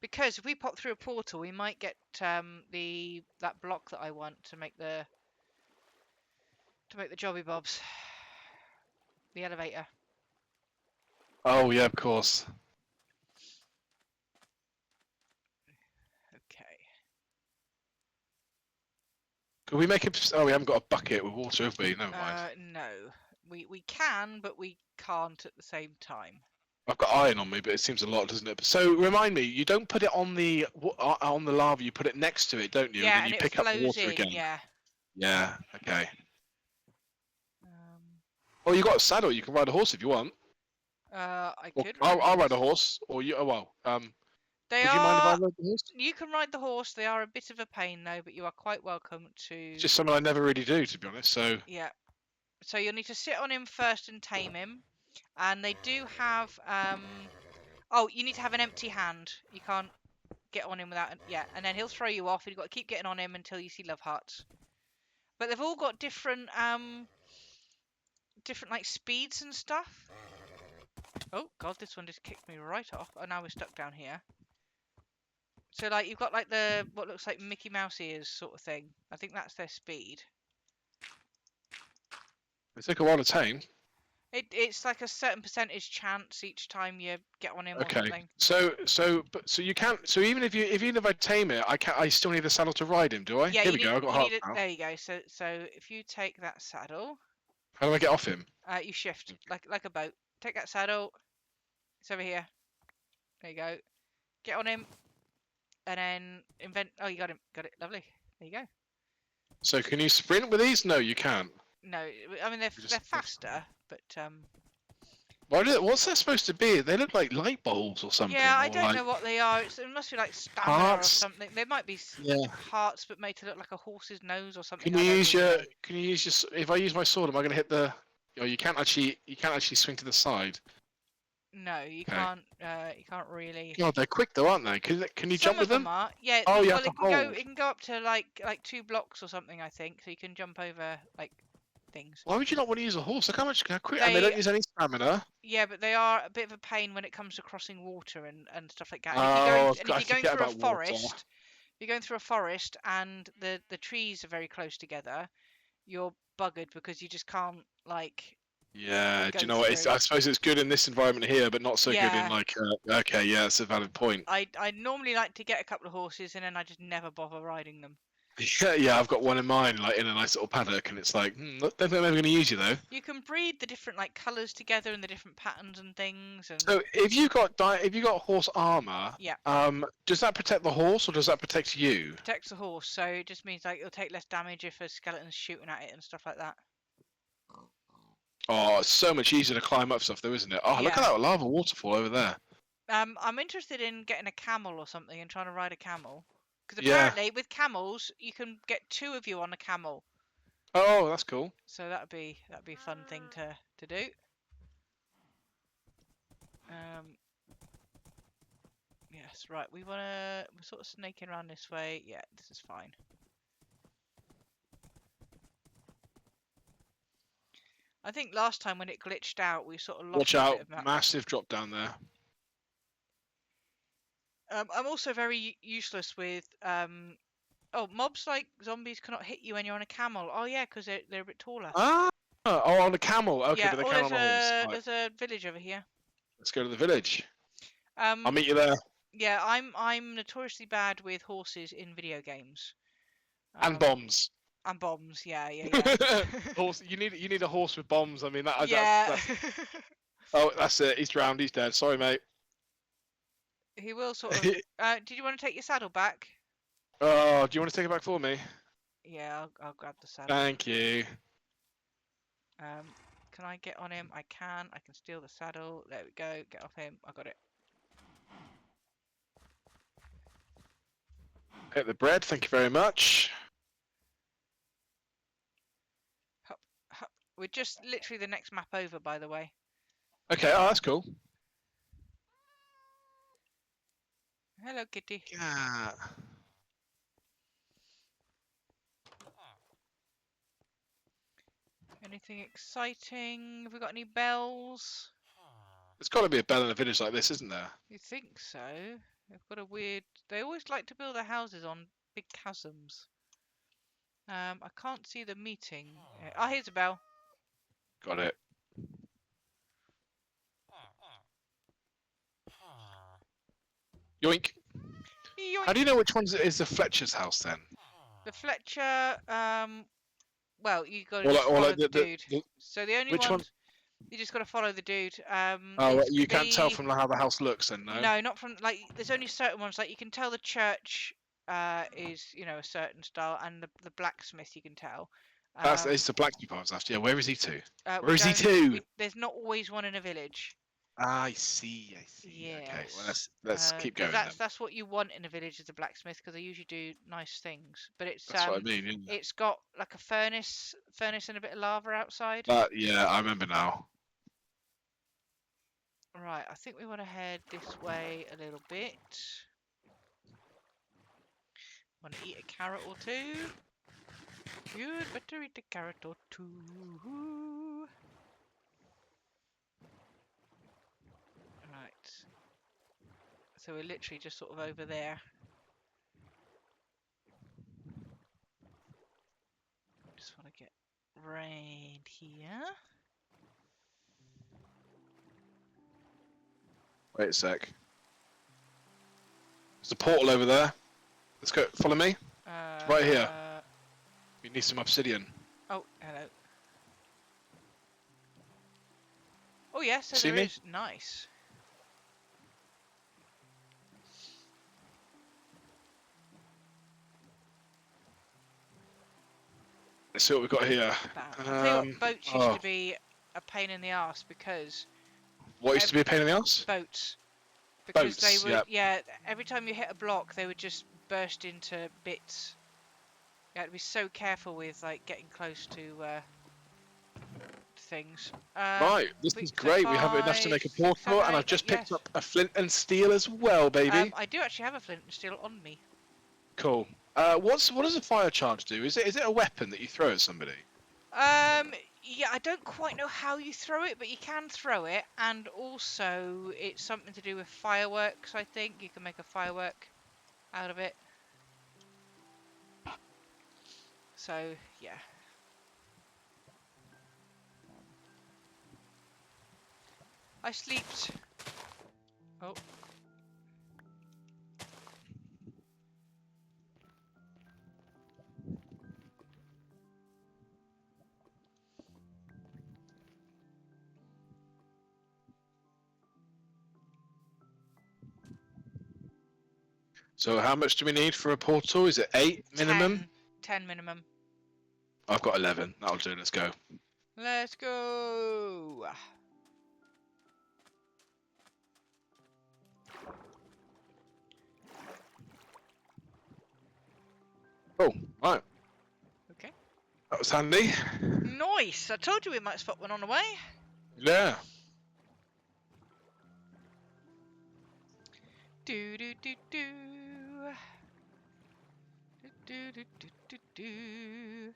Because if we pop through a portal, we might get that block that I want to make the jobby bobs. The elevator. Oh, yeah, of course. Okay. Could we make it? Oh, we haven't got a bucket with water, have we? Never mind. No. We can, but we can't at the same time. I've got iron on me, but it seems a lot, doesn't it? So remind me, you don't put it on the lava. You put it next to it, don't you? Yeah, And then and you it pick up the flows water in. again. Yeah. Yeah. Okay. Um, Oh, you got a saddle. You can ride a horse if you want. I Or could. I'll ride a horse. Or you. Oh well. They Would you mind if I are. ride the horse? You can ride the horse. They are a bit of a pain though, but you are quite welcome to. It's just something I never really do, to be honest. So. Yeah. So you'll need to sit on him first and tame him, and they do have. Oh, you need to have an empty hand. You can't get on him without. Yeah, and then he'll throw you off, and you've got to keep getting on him until you see love hearts. But they've all got different like speeds and stuff. Oh god, this one just kicked me right off. Oh, now we're stuck down here. So like you've got like the what looks like Mickey Mouse ears sort of thing. I think that's their speed. It took a while to tame. It's like a certain percentage chance each time you get on him or Okay. something. So you can't. So even if I tame it, I still need a saddle to ride him, do I? Yeah, Here you we need, go. I got you heart need it. now. There you go. So if you take that saddle, How do I get off him? you shift like a boat. Take that saddle. It's over here. There you go. Get on him, and then invent. Oh, you got him. Got it. Lovely. There you go. So can you sprint with these? No, you can't. No, I mean they're just- faster, but What's that supposed to be? They look like light bulbs or something. yeah, I or don't like know what they are. It must be like stamina or hearts? something. They might be Yeah. hearts, but made to look like a horse's nose or something. Can I you don't use really your? know. Can you use your? If I use my sword, am I going to hit the? Oh, you can't actually. You can't actually swing to the side. No, you Okay. can't. You can't really. God, they're quick though, aren't they? Can you Some jump with of them them? are. Yeah. Oh, you well, have to it can go. hold. It can go up to like 2 blocks or something. I think so. You can jump over like things. Why would you not want to use a horse? Look how quick. And they They- don't use any stamina. Yeah, but they are a bit of a pain when it comes to crossing water and stuff like that. Oh, And I if you're going forget through a about water. forest, you're going through a forest and the trees are very close together, you're buggered because you just can't like. Yeah. Go Do you know what? through. I suppose it's good in this environment here, but not so good Yeah. in like. Okay, yeah, that's a valid point. I normally like to get a couple of horses and then I just never bother riding them. Yeah, I've got one in mind, like in a nice little paddock, and it's like, don't think I'm ever going to use you though. You can breed the different like colours together and the different patterns and things, and So if you got horse armor, yeah, does that protect the horse or does that protect you? protects the horse. So it just means like it'll take less damage if a skeleton's shooting at it and stuff like that. Oh, it's so much easier to climb up stuff though, isn't it? Oh, look at Yeah. that lava waterfall over there. I'm interested in getting a camel or something and trying to ride a camel. Because Yeah. apparently with camels you can get two of you on a camel. Oh, that's cool. So that'd be a fun thing to do. Yes, right. We're sort of snaking around this way. Yeah, this is fine. I think last time when it glitched out, we sort of Watch lost a bit out, of map. massive drop down there. I'm also very useless with oh, mobs like zombies cannot hit you when you're on a camel. Oh yeah, because they're a bit taller. Ah, oh, on a camel. Okay, Yeah. but they Oh, can on a horse. Right, there's a village over here. let's go to the village. I'll Um, meet you there. yeah, I'm notoriously bad with horses in video games. And bombs. And bombs. Yeah, yeah, yeah. Horse. You need a horse with bombs. I mean Yeah. that's. Oh, that's it. He's drowned. He's dead. Sorry, mate. He will sort of. Did you want to take your saddle back? Oh, do you want to take it back for me? Yeah, I'll grab the saddle. Thank you. Can I get on him? I can. I can steal the saddle. There we go. Get off him. I got it. Hit the bread. Thank you very much. Hup, hup. We're just literally the next map over, by the way. Okay. Oh, that's cool. Hello, kitty. Yeah. Anything exciting? Have we got any bells? There's got to be a bell in a village like this, isn't there? You think so? They've got a weird. They always like to build their houses on big chasms. I can't see the meeting. Oh, here's a bell. Got it. Yoink. Yoink. How do you know which one is the Fletcher's house then? The Fletcher. Well, you got to Or just like, or follow like the dude. the So the only which one? ones you just got to follow the dude. Oh, it's you can't tell from how the house looks, then, no. No, not from like. There's only certain ones. Like you can tell the church is a certain style, and the blacksmith you can tell. It's the blacksmith I was after. Yeah, where is he to? We Where is he don't- to? There's not always one in a village. I see. I see. Okay, well let's keep going then. That's what you want in a village as a blacksmith because they usually do nice things. But it's That's what I mean. Isn't it? it's got like a furnace and a bit of lava outside. Yeah, I remember now. Right, I think we want to head this way a little bit. Want to eat a carrot or two? You'd better eat a carrot or two. Right. So we're literally just sort of over there. Just want to get right here. Wait a sec. There's a portal over there. Let's go. Follow me. Right here. We need some obsidian. Oh, hello. Oh yes, so See there me? is. Nice. Let's see what we've got here. I tell you what, boats used to be a pain in the arse because What used to be a pain in the ass? boats. Because Boats, they would, yeah, every time you hit a block, they would just burst into bits. You had to be so careful with like getting close to things. Right, this is great. We have enough to make a portal, and I've just picked up a flint and steel as well, baby. I do actually have a flint and steel on me. Cool. What does a fire charge do? Is it a weapon that you throw at somebody? Yeah, I don't quite know how you throw it, but you can throw it, and also it's something to do with fireworks. I think you can make a firework out of it. So yeah. I slept. Oh. So how much do we need for a portal? Is it 8 minimum? 10 minimum. I've got 11. That'll do. Let's go. Let's go. Oh, right. Okay. That was handy. Nice. I told you we might spot one on the way. Yeah. Do do do do. Do do do do do.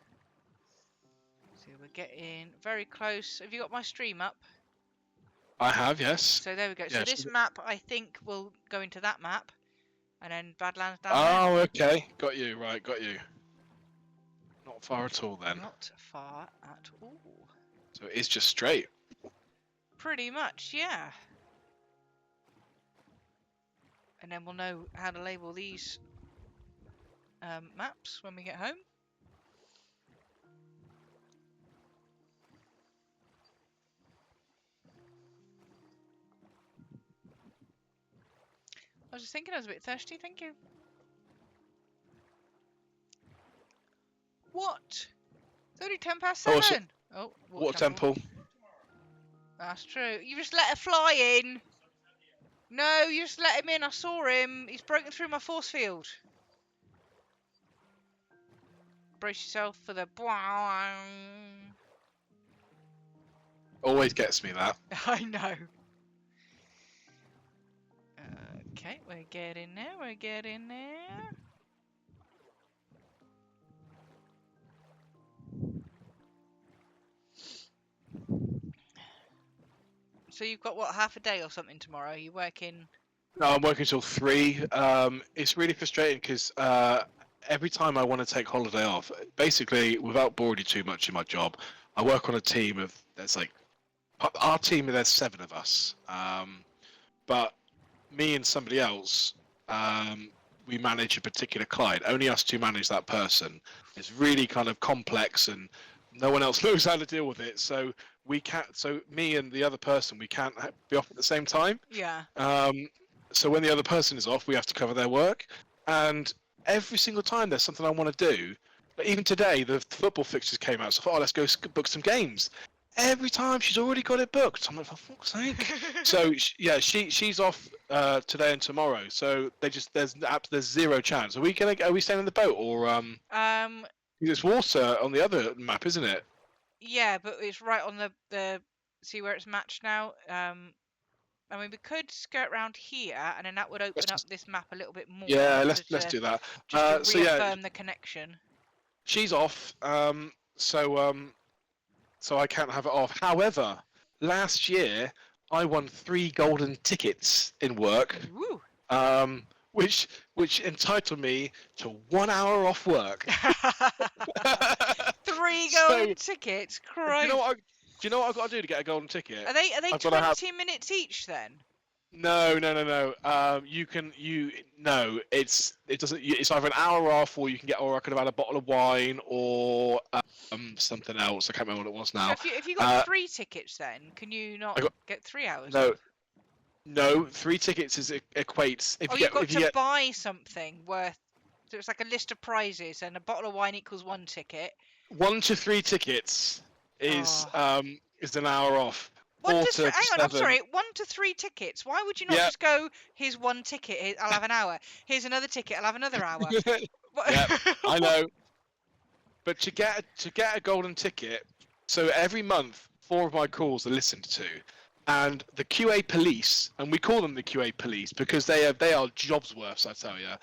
So we're getting very close. Have you got my stream up? I have, yes. So there we go. Yeah, So this map, I think, will go into that map, and then Badlands down Oh, there. okay. Got you. Right, got you. Not far at all then. Not far at all. So it is just straight. Pretty much, yeah. And then we'll know how to label these maps when we get home. I was just thinking I was a bit thirsty, thank you. What? It's only 7:10. Oh, Water temple. That's true. You just let her fly in. No, you just let him in. I saw him. He's broken through my force field. Brace yourself for the. Always gets me that. I know. Okay, we're getting there. We're getting there. So you've got what, half a day or something tomorrow? You working? No, I'm working till 3. It's really frustrating because every time I want to take holiday off, basically, without boring you too much in my job, I work on a team of, there's like, our team, there's 7 of us. But me and somebody else, we manage a particular client. Only us two manage that person. It's really kind of complex and no one else knows how to deal with it. So we can't, so me and the other person, we can't be off at the same time. Yeah. So when the other person is off, we have to cover their work. And every single time there's something I want to do, but even today, the football fixtures came out. So I thought, oh, let's go book some games. Every time she's already got it booked. I'm like, for fuck's sake. So yeah, she's off today and tomorrow. So there's zero chance. Are we staying in the boat or it's water on the other map, isn't it? Yeah, but it's right on the see where it's matched now. I mean, we could skirt around here, and then that would open up this map a little bit more. Yeah, let's do that. Just to so yeah, reaffirm the connection. she's off. So I can't have it off. However, last year I won 3 golden tickets in work, which entitled me to 1 hour off work. 3 golden tickets, Christ! Do you know what I've got to do to get a golden ticket? Are they 20 minutes each then? No. It's either an hour off, or I could have had a bottle of wine or something else. I can't remember what it was now. So if you got 3 tickets, then can you not get 3 hours? No. 3 tickets equates. You've got to buy something worth. So it's like a list of prizes, and a bottle of wine equals 1 ticket. 1 to 3 tickets is an hour off. Hang on, I'm sorry. 1 to 3 tickets. Why would you not just go? Here's 1 ticket. I'll have an hour. Here's another ticket. I'll have another hour. Yeah, I know. But to get a golden ticket, so every month 4 of my calls are listened to, and the QA police, and we call them the QA police because they are jobs worths. I tell you,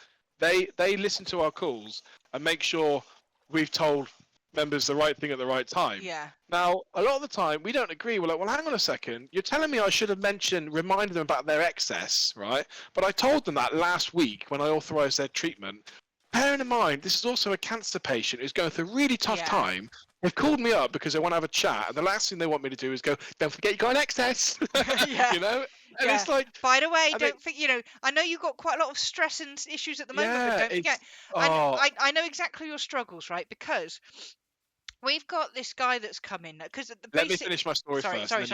they listen to our calls and make sure we've told members the right thing at the right time. Yeah. Now, a lot of the time, we don't agree. We're like, well, hang on a second. You're telling me I should have reminded them about their excess, right? But I told them that last week when I authorised their treatment. Bearing in mind, this is also a cancer patient who's going through a really tough time. They've called me up because they want to have a chat, and the last thing they want me to do is go, don't forget you got an excess. You know? And it's like, by the way, I know you've got quite a lot of stress and issues at the moment, but don't forget. I know exactly your struggles, right? Because we've got this guy that's come in. Let me finish my story first. Sorry.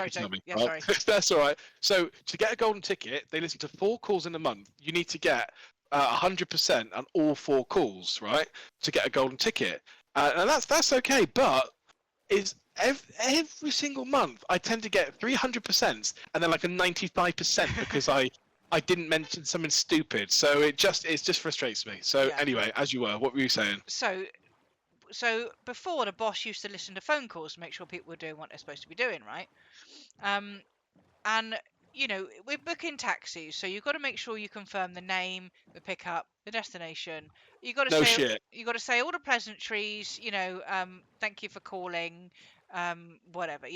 Yeah, sorry. That's all right. So to get a golden ticket, they listen to 4 calls in a month. You need to get 100% on all 4 calls, right, to get a golden ticket, and that's okay. But is every single month I tend to get 300% and then like a 95% because I didn't mention something stupid. So it just frustrates me. So Yeah. anyway, as you were, what were you saying? So before, the boss used to listen to phone calls to make sure people were doing what they're supposed to be doing, right? Um, and we're booking taxis, so you've got to make sure you confirm the name, the pickup, the destination. You got to No say shit. you got to say all the pleasantries. Thank you for calling, whatever.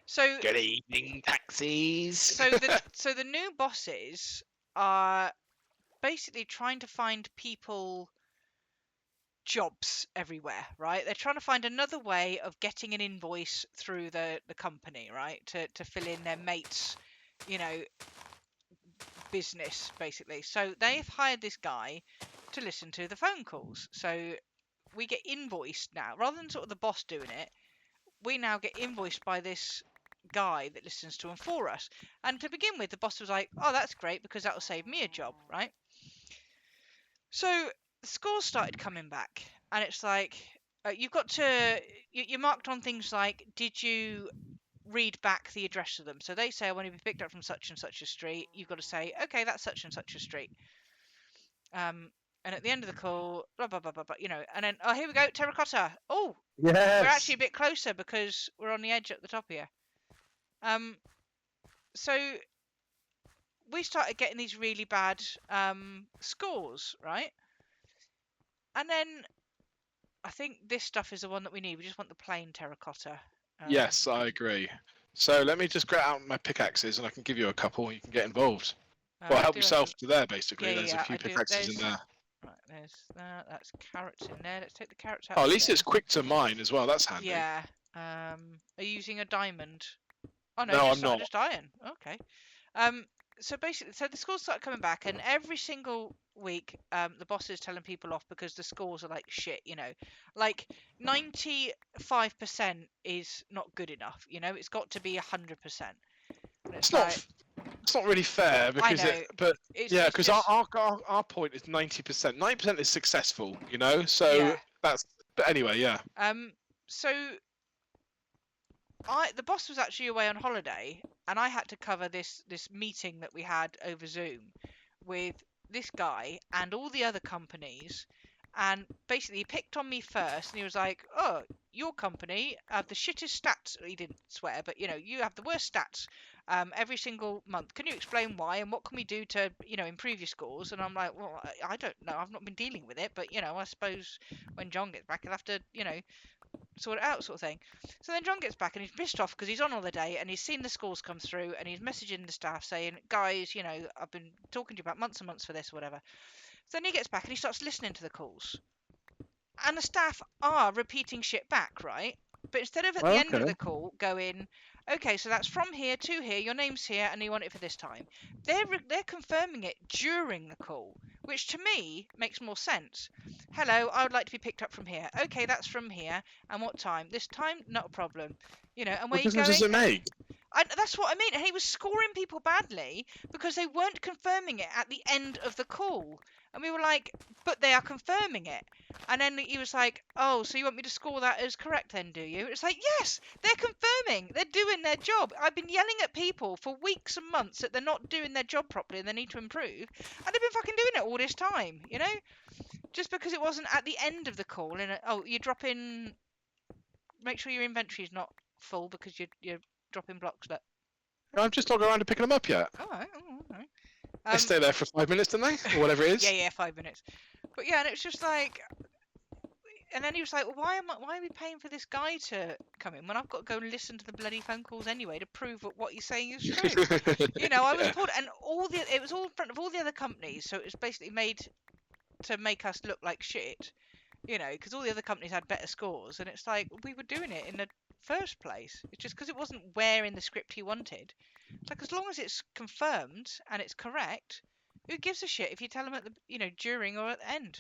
So Good evening, taxis. so the new bosses are basically trying to find people jobs everywhere, right? They're trying to find another way of getting an invoice through the company, right? To fill in their mates, you know, business basically. So they've hired this guy to listen to the phone calls. So we get invoiced now, rather than sort of the boss doing it. We now get invoiced by this guy that listens to them for us. And to begin with, the boss was like, "Oh, that's great because that will save me a job, right?" So the scores started coming back, and it's like you've got to you're marked on things like, did you read back the address of them? So they say, I want to be picked up from such and such a street. You've got to say, okay, that's such and such a street. Um, and at the end of the call, blah blah blah blah blah, and then, oh, here we go, terracotta. Oh, we're actually Yes. a bit closer because we're on the edge at the top here. So we started getting these really bad scores, right? And then I think this stuff is the one that we need. We just want the plain terracotta. Yes, I agree. So let me just get out my pickaxes and I can give you a couple. You can get involved. Well, I help do have some. yourself to there, Yeah, basically. yeah, There's a yeah. few I do. pickaxes in There's there. right. There's that. That's carrots in there. Let's take the carrots out Oh, of at least there. it's quick to mine as well. That's handy. Yeah. Are you using a diamond? Oh no, No, I'm just not. just iron. Okay. Um. So basically, the scores start coming back, and every single week, the boss is telling people off because the scores are like shit. Like 95% is not good enough. It's got to be 100%. And it's It's not. like, It's not really fair I because it. know, But it's yeah, it's because just our point is 90%. 90% is successful. So yeah. that's. But anyway, yeah. So the boss was actually away on holiday, and I had to cover this meeting that we had over Zoom with this guy and all the other companies. And basically, he picked on me first, and he was like, "Oh, your company have the shittest stats." He didn't swear, but you have the worst stats every single month. Can you explain why, and what can we do to improve your scores? And I'm like, "Well, I don't know. I've not been dealing with it, but I suppose when John gets back, he'll have to sort it out, sort of thing." So then John gets back and he's pissed off because he's on holiday and he's seen the scores come through and he's messaging the staff saying, "Guys, I've been talking to you about months and months for this or whatever." So then he gets back and he starts listening to the calls, and the staff are repeating shit back, right? But instead of at the end of Okay. the call going, "Okay, so that's from here to here, your name's here, and you want it for this time," they're confirming it during the call, which to me makes more sense. "Hello, I would like to be picked up from here." "Okay, that's from here, and what time?" "This time, not a problem." And where What you difference does going? it make? That's what I mean. And he was scoring people badly because they weren't confirming it at the end of the call. And we were like, "But they are confirming it." And then he was like, "Oh, so you want me to score that as correct then, do you?" It's like, yes, they're confirming. They're doing their job. I've been yelling at people for weeks and months that they're not doing their job properly and they need to improve. And they've been fucking doing it all this time. Just because it wasn't at the end of the call. Oh, you drop in, make sure your inventory is not full because you're dropping blocks. Look. I'm just not going around to picking them up yet. All right, all right. They stay there for 5 minutes, don't they? Or whatever it Yeah, is. yeah, 5 minutes. But yeah, and it's just like, and then he was like, "Well, why are we paying for this guy to come in when I've got to go and listen to the bloody phone calls anyway to prove that what he's saying is true?" I was Yeah. pulled, and it was all in front of all the other companies, so it was basically made to make us look like shit. Because all the other companies had better scores, and it's like we were doing it in the first place. It's just because it wasn't where in the script he wanted. It's like, as long as it's confirmed and it's correct, who gives a shit if you tell them at the during or at the end?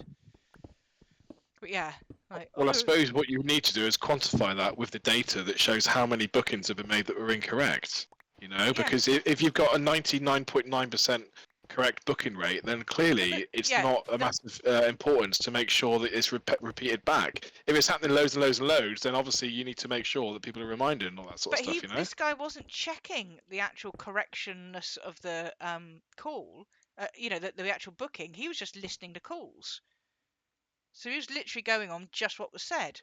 But yeah, like, Well, I oh suppose what you need to do is quantify that with the data that shows how many bookings have been made that were incorrect. yeah, Because if you've got a 99.9% correct booking rate, then clearly it's yeah, not a massive importance to make sure that it's repeated back. If it's happening loads and loads and loads, then obviously you need to make sure that people are reminded and all that sort of but stuff, you know? this guy wasn't checking the actual correctness of the call. The actual booking. He was just listening to calls. So he was literally going on just what was said.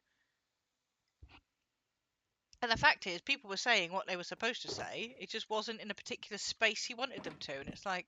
And the fact is, people were saying what they were supposed to say. It just wasn't in a particular space he wanted them to. And it's like,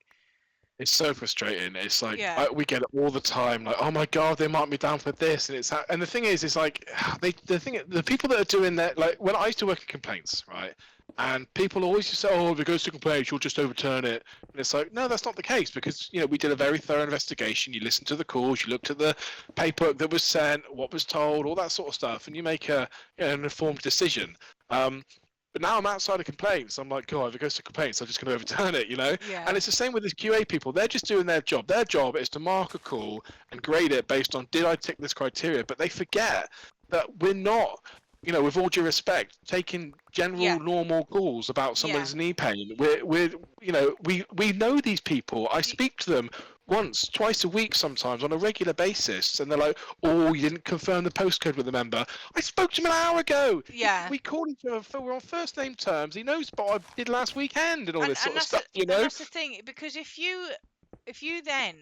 It's so frustrating. It's like yeah, we get it all the time. Like, oh my god, they marked me down for this, and and the thing is like the people that are doing that. Like when I used to work in complaints, right? And people always just say, oh, if it goes to complaints, you'll just overturn it. And it's like, no, that's not the case because we did a very thorough investigation. You listened to the calls, you looked at the paperwork that was sent, what was told, all that sort of stuff, and you make an informed decision. But now I'm outside of complaints. I'm like, God, if it goes to complaints, I'm just going to overturn it, yeah, And it's the same with the QA people. They're just doing their job. Their job is to mark a call and grade it based on did I tick this criteria. But they forget that we're not, with all due respect, taking general yeah, normal calls about yeah. someone's knee pain. We know these people. I speak to them once, twice a week sometimes on a regular basis, and they're like, "Oh, you didn't confirm the postcode with the member." I spoke to him an hour ago. Yeah. We called each other. We're on first name terms. He knows what I did last weekend and all this sort of that's stuff. and that's the thing, because if you then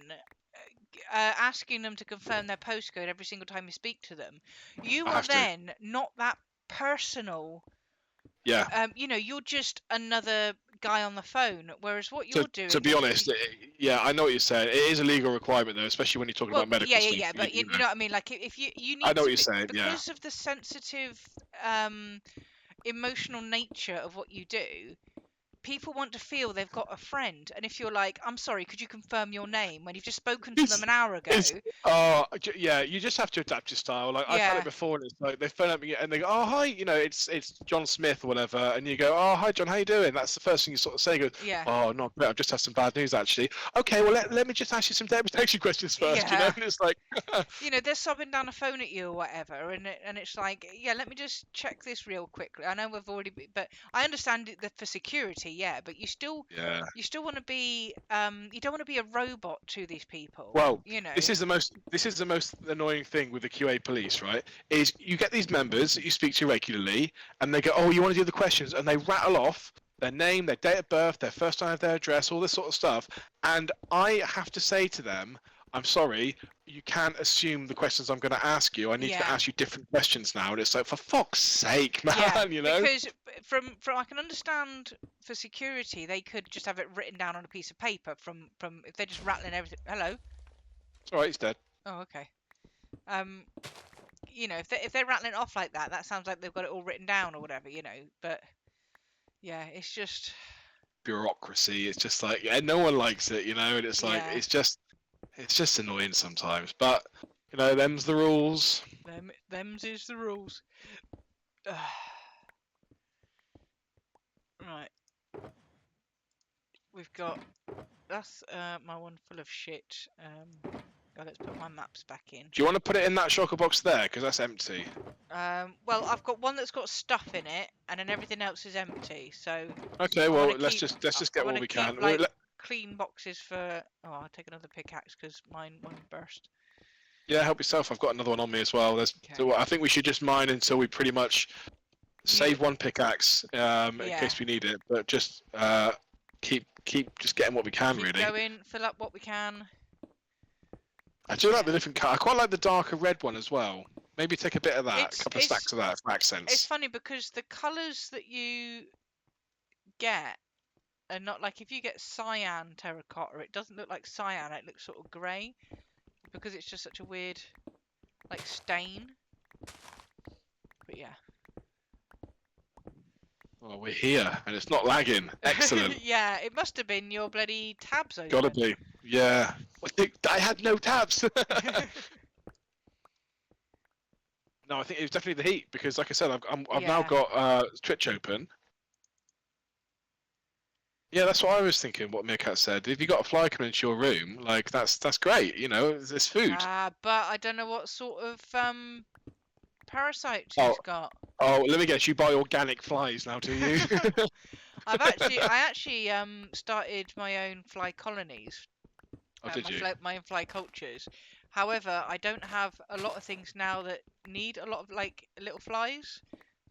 asking them to confirm their postcode every single time you speak to them, you I are have to. then not that personal. Yeah. You're just another guy on the phone. Whereas what To, you're doing to be is honest, yeah, I know what you're saying. It is a legal requirement though, especially when you're talking well, about medical stuff. but you know what I mean. Like if you I need know what to you're be, saying. Yeah. because of the sensitive, um, emotional nature of what you do. People want to feel they've got a friend, and if you're like, I'm sorry, could you confirm your name, when you've just spoken to them It's, an hour ago? it's yeah, you just have to adapt your style. Like I've had it Yeah, before, and it's like they phone up and they go, "Oh hi," it's John Smith or whatever, and you go, "Oh hi John, how you doing?" That's the first thing you sort of say. You go, yeah, "Oh not great, I've just had some bad news actually." Okay, well let me just ask you some data protection questions first, yeah. And it's like, They're sobbing down a phone at you or whatever, and it's like, yeah, let me just check this real quickly. I know we've already, but I understand it that for security, yeah, but yeah. you still want to be, you don't want to be a robot to these people, Well, this is the most annoying thing with the QA police, right? Is you get these members that you speak to regularly, and they go, "Oh, you want to do the questions?" and they rattle off their name, their date of birth, their first time of their address, all this sort of stuff, and I have to say to them, "I'm sorry, you can't assume the questions I'm going to ask you. I need to Yeah. ask you different questions now." And it's like, for fuck's sake, man, Yeah, you know? because from I can understand for security they could just have it written down on a piece of paper from if they're just rattling everything. Hello. It's all right, he's dead. Oh, okay. Um, if they're rattling it off like that, that sounds like they've got it all written down or whatever, But yeah, it's just Bureaucracy. It's just like, and no one likes it, And it's like, yeah. it's just annoying sometimes. But them's the rules. Them's is the rules. Right. We've got that's my one full of shit. Let's put my maps back in. Do you want to put it in that shulker box there? Because that's empty. Well, I've got one that's got stuff in it, and then everything else is empty. So Okay, I well want to let's keep. just I get want what to we keep can. like clean boxes for. Oh, I'll take another pickaxe because mine burst. Yeah, help yourself. I've got another one on me as well. Okay. So I think we should just mine until we pretty much save one pickaxe in case we need it. But just keep just getting what we can Keep really. going. Fill up what we can. I do like the different color. I quite like the darker red one as well. Maybe take a bit of that, a couple of stacks of that for accents. It's funny because the colours that you get are not like if you get cyan terracotta, it doesn't look like cyan. It looks sort of grey because it's just such a weird like stain. But yeah. Well, we're here and it's not lagging. Excellent. Yeah, it must have been your bloody tabs open. Gotta be. Yeah. I had no tabs. No, I think it was definitely the heat because, like I said, I've now got Twitch open. Yeah, that's what I was thinking. What Meerkat said. If you got a fly coming into your room, like that's great. It's food. But I don't know what sort of parasites Oh. he's got. Oh, let me guess. You buy organic flies now, do you? I actually started my own fly colonies, Oh, did you? my own fly cultures. However, I don't have a lot of things now that need a lot of like little flies.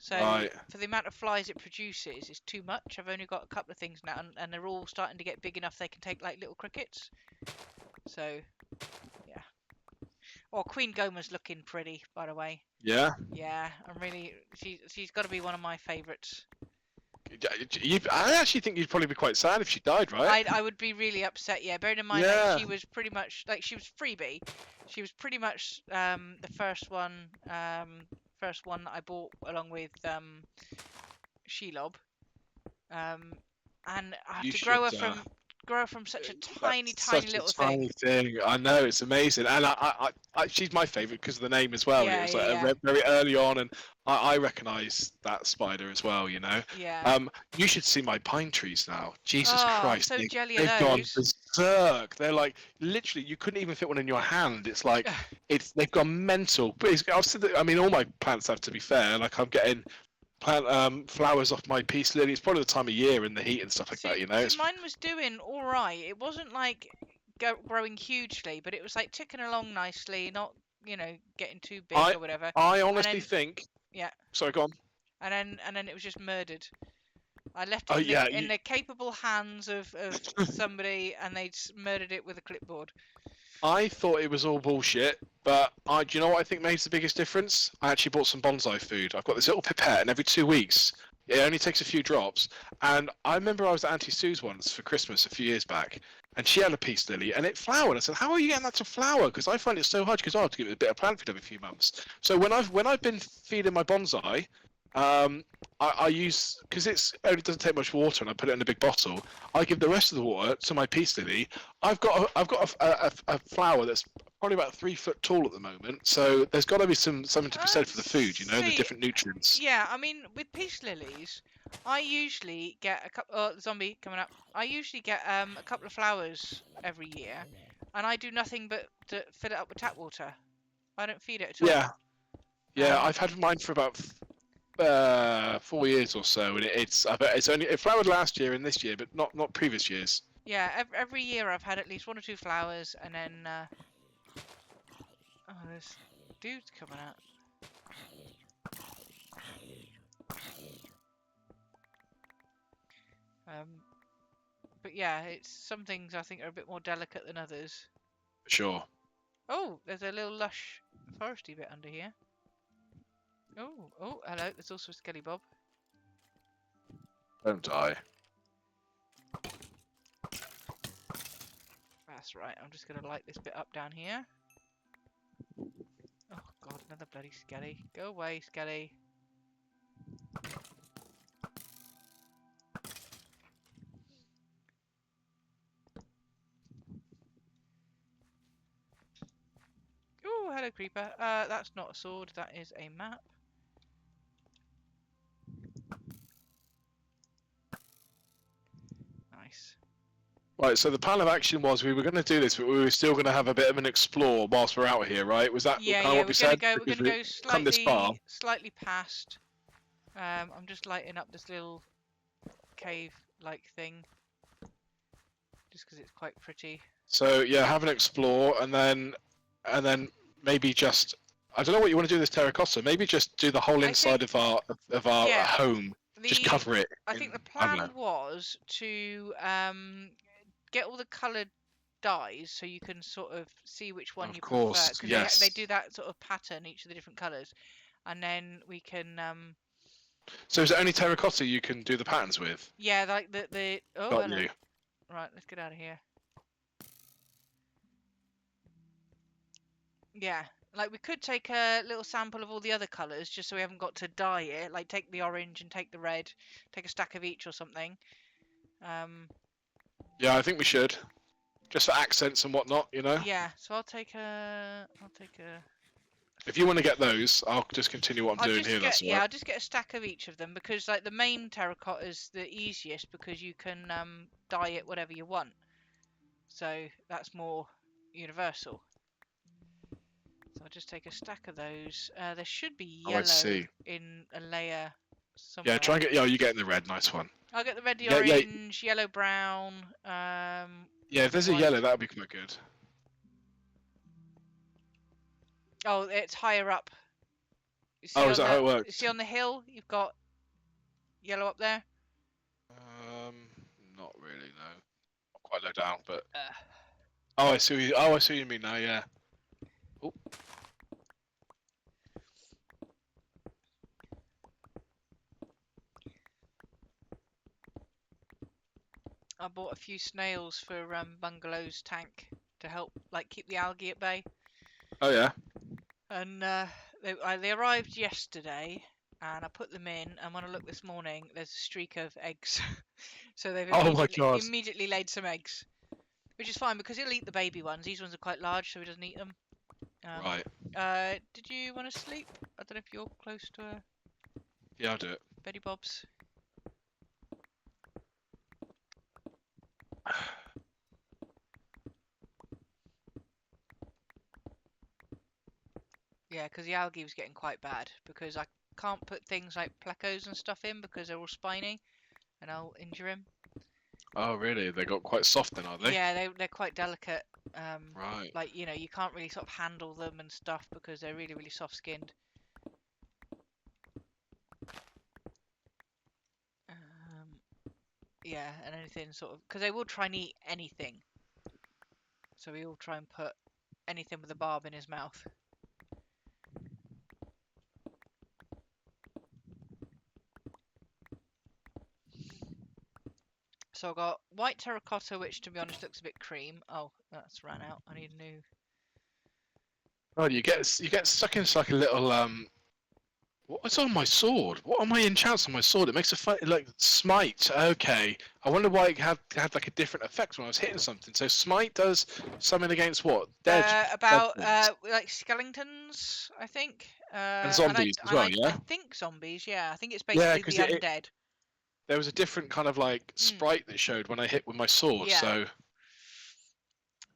So Right. for the amount of flies it produces, it's too much. I've only got a couple of things now, and they're all starting to get big enough they can take like little crickets. So yeah. Oh, Queen Goma's looking pretty, by the way. Yeah. Yeah, I'm really. She's got to be one of my favourites. I actually think you'd probably be quite sad if she died, right? I would be really upset. Yeah, bearing in mind like Yeah. she was pretty much like she was freebie. She was pretty much the first one that I bought along with Shelob. Um, and I have You to should. grow her from such a tiny That's tiny such a little thing. tiny thing. I know it's amazing, and she's my favourite because of the name as well. It Yeah, was yeah, like yeah, very early on, and I recognise that spider as well. You know, yeah. you should see my pine trees now. Jesus Oh, I'm Christ, so jelly of they've gone those. berserk. They're like literally, you couldn't even fit one in your hand. It's like they've gone mental. But I mean, all my plants have to be fair. Like I'm getting plant flowers off my peace lily. It's probably the time of year and the heat and stuff like that. You know, See, it's mine was doing all right. It wasn't like growing hugely, but it was like ticking along nicely, not getting too big I or whatever. I And honestly then think. yeah, Sorry, go on. and then it was just murdered. I left Oh it yeah, in the capable hands of somebody, and they murdered it with a clipboard. I thought it was all bullshit, but do you know what I think makes the biggest difference? I actually bought some bonsai food. I've got this little pipette, and every 2 weeks, it only takes a few drops. And I remember I was at Auntie Sue's once for Christmas a few years back, and she had a peace lily, and it flowered. I said, "How are you getting that to flower?" Because I find it so hard. Because I have to give it a bit of plant food every few months. So when I've been feeding my bonsai, um, I use because it's only doesn't take much water, and I put it in a big bottle. I give the rest of the water to my peace lily. I've got a flower that's probably about 3 foot tall at the moment. So there's got to be something to be said for the food, you know, the See, different nutrients. yeah, I mean, with peace lilies, I usually get a couple. Oh, zombie coming up. I usually get a couple of flowers every year, and I do nothing but to fill it up with tap water. I don't feed it at all. Yeah, yeah. Um, I've had mine for about 4 years or so, and it flowered last year and this year, but not previous years. yeah, every year I've had at least one or two flowers, and then oh, there's dudes coming out. Um, but yeah, it's some things I think are a bit more delicate than others. For sure. Oh, there's a little lush foresty bit under here. Oh, oh, hello. There's also a skelly bob. Don't die. That's right. I'm just gonna light this bit up down here. Oh god, another bloody skelly. Go away, skelly. Oh, hello, creeper. That's not a sword. That is a map. Nice. Right, so the plan of action was we were going to do this, but we were still going to have a bit of an explore whilst we're out here, right? Was that Yeah, kind of yeah. what we said? We're Because gonna we go come this far. slightly past. I'm just lighting up this little cave-like thing, just because it's quite pretty. So yeah, have an explore, and then maybe just I don't know what you want to do with this terracotta. Maybe just do the whole I inside think, of our yeah, home. Just the cover it. I think In, the I don't plan know. was to get all the coloured dyes so you can sort of see which one Of you prefer, course, because they yes. do that sort of pattern each of the different colours, and then we can So is it only terracotta you can do the patterns with? yeah, like the oh, Got hello. you. Right, let's get out of here. Yeah, like we could take a little sample of all the other colours just so we haven't got to dye it. Like take the orange and take the red, take a stack of each or something. Um, Yeah, I think we should. Just for accents and whatnot, you know. yeah. So I'll take a. If you want to get those, I'll just continue what I'm I'll doing just here. get That's all right. I'll just get a stack of each of them because like the main terracotta is the easiest because you can dye it whatever you want. So that's more universal. So I'll just take a stack of those. There should be Oh, I yellow see. in a layer Yeah, try somewhere. and get. Oh, you get in the red. Nice one. I'll get the red, the Yeah, yeah, orange, yellow, brown, yeah. If there's a white. yellow, that would be quite good. Oh, it's higher up. You see Oh, is on that how the it you works? see on the hill, you've got yellow up there. Um, not really. No, not quite low down, but Uh, oh, I see. Oh, I see what you mean now. Yeah. Oh, I bought a few snails for Bungalow's tank to help like keep the algae at bay. oh yeah. And they arrived yesterday, and I put them in. And when I looked this morning, there's a streak of eggs. So they've Oh my immediately god. immediately laid some eggs, which is fine because he'll eat the baby ones. These ones are quite large, so he doesn't eat them. Right. Did you want to sleep? I don't know if you're close to a Yeah, I'll do it. Betty Bob's. Yeah, because the algae was getting quite bad because I can't put things like plecos and stuff in because they're all spiny and I'll injure him. Oh really? They got quite soft then, are they? Yeah, they're quite delicate. Right. Like you can't really sort of handle them and stuff because they're really really soft skinned. Yeah, and anything sort of because they will try and eat anything. So we all try and put anything with a barb in his mouth. So I got white terracotta, which to be honest looks a bit cream. Oh, that's ran out. I need a new. Oh, you get stuck into like a little What's on my sword? What are my enchants on my sword? It makes a fight like smite. Okay, I wonder why it had like a different effect when I was hitting something. So smite does something against what? Dead About things like skeletons, I think. and And zombies as well. I Yeah. think zombies. Yeah, I think it's Yeah, basically because the it undead. there was a different kind of like Mm, sprite that showed when I hit with my sword. yeah. So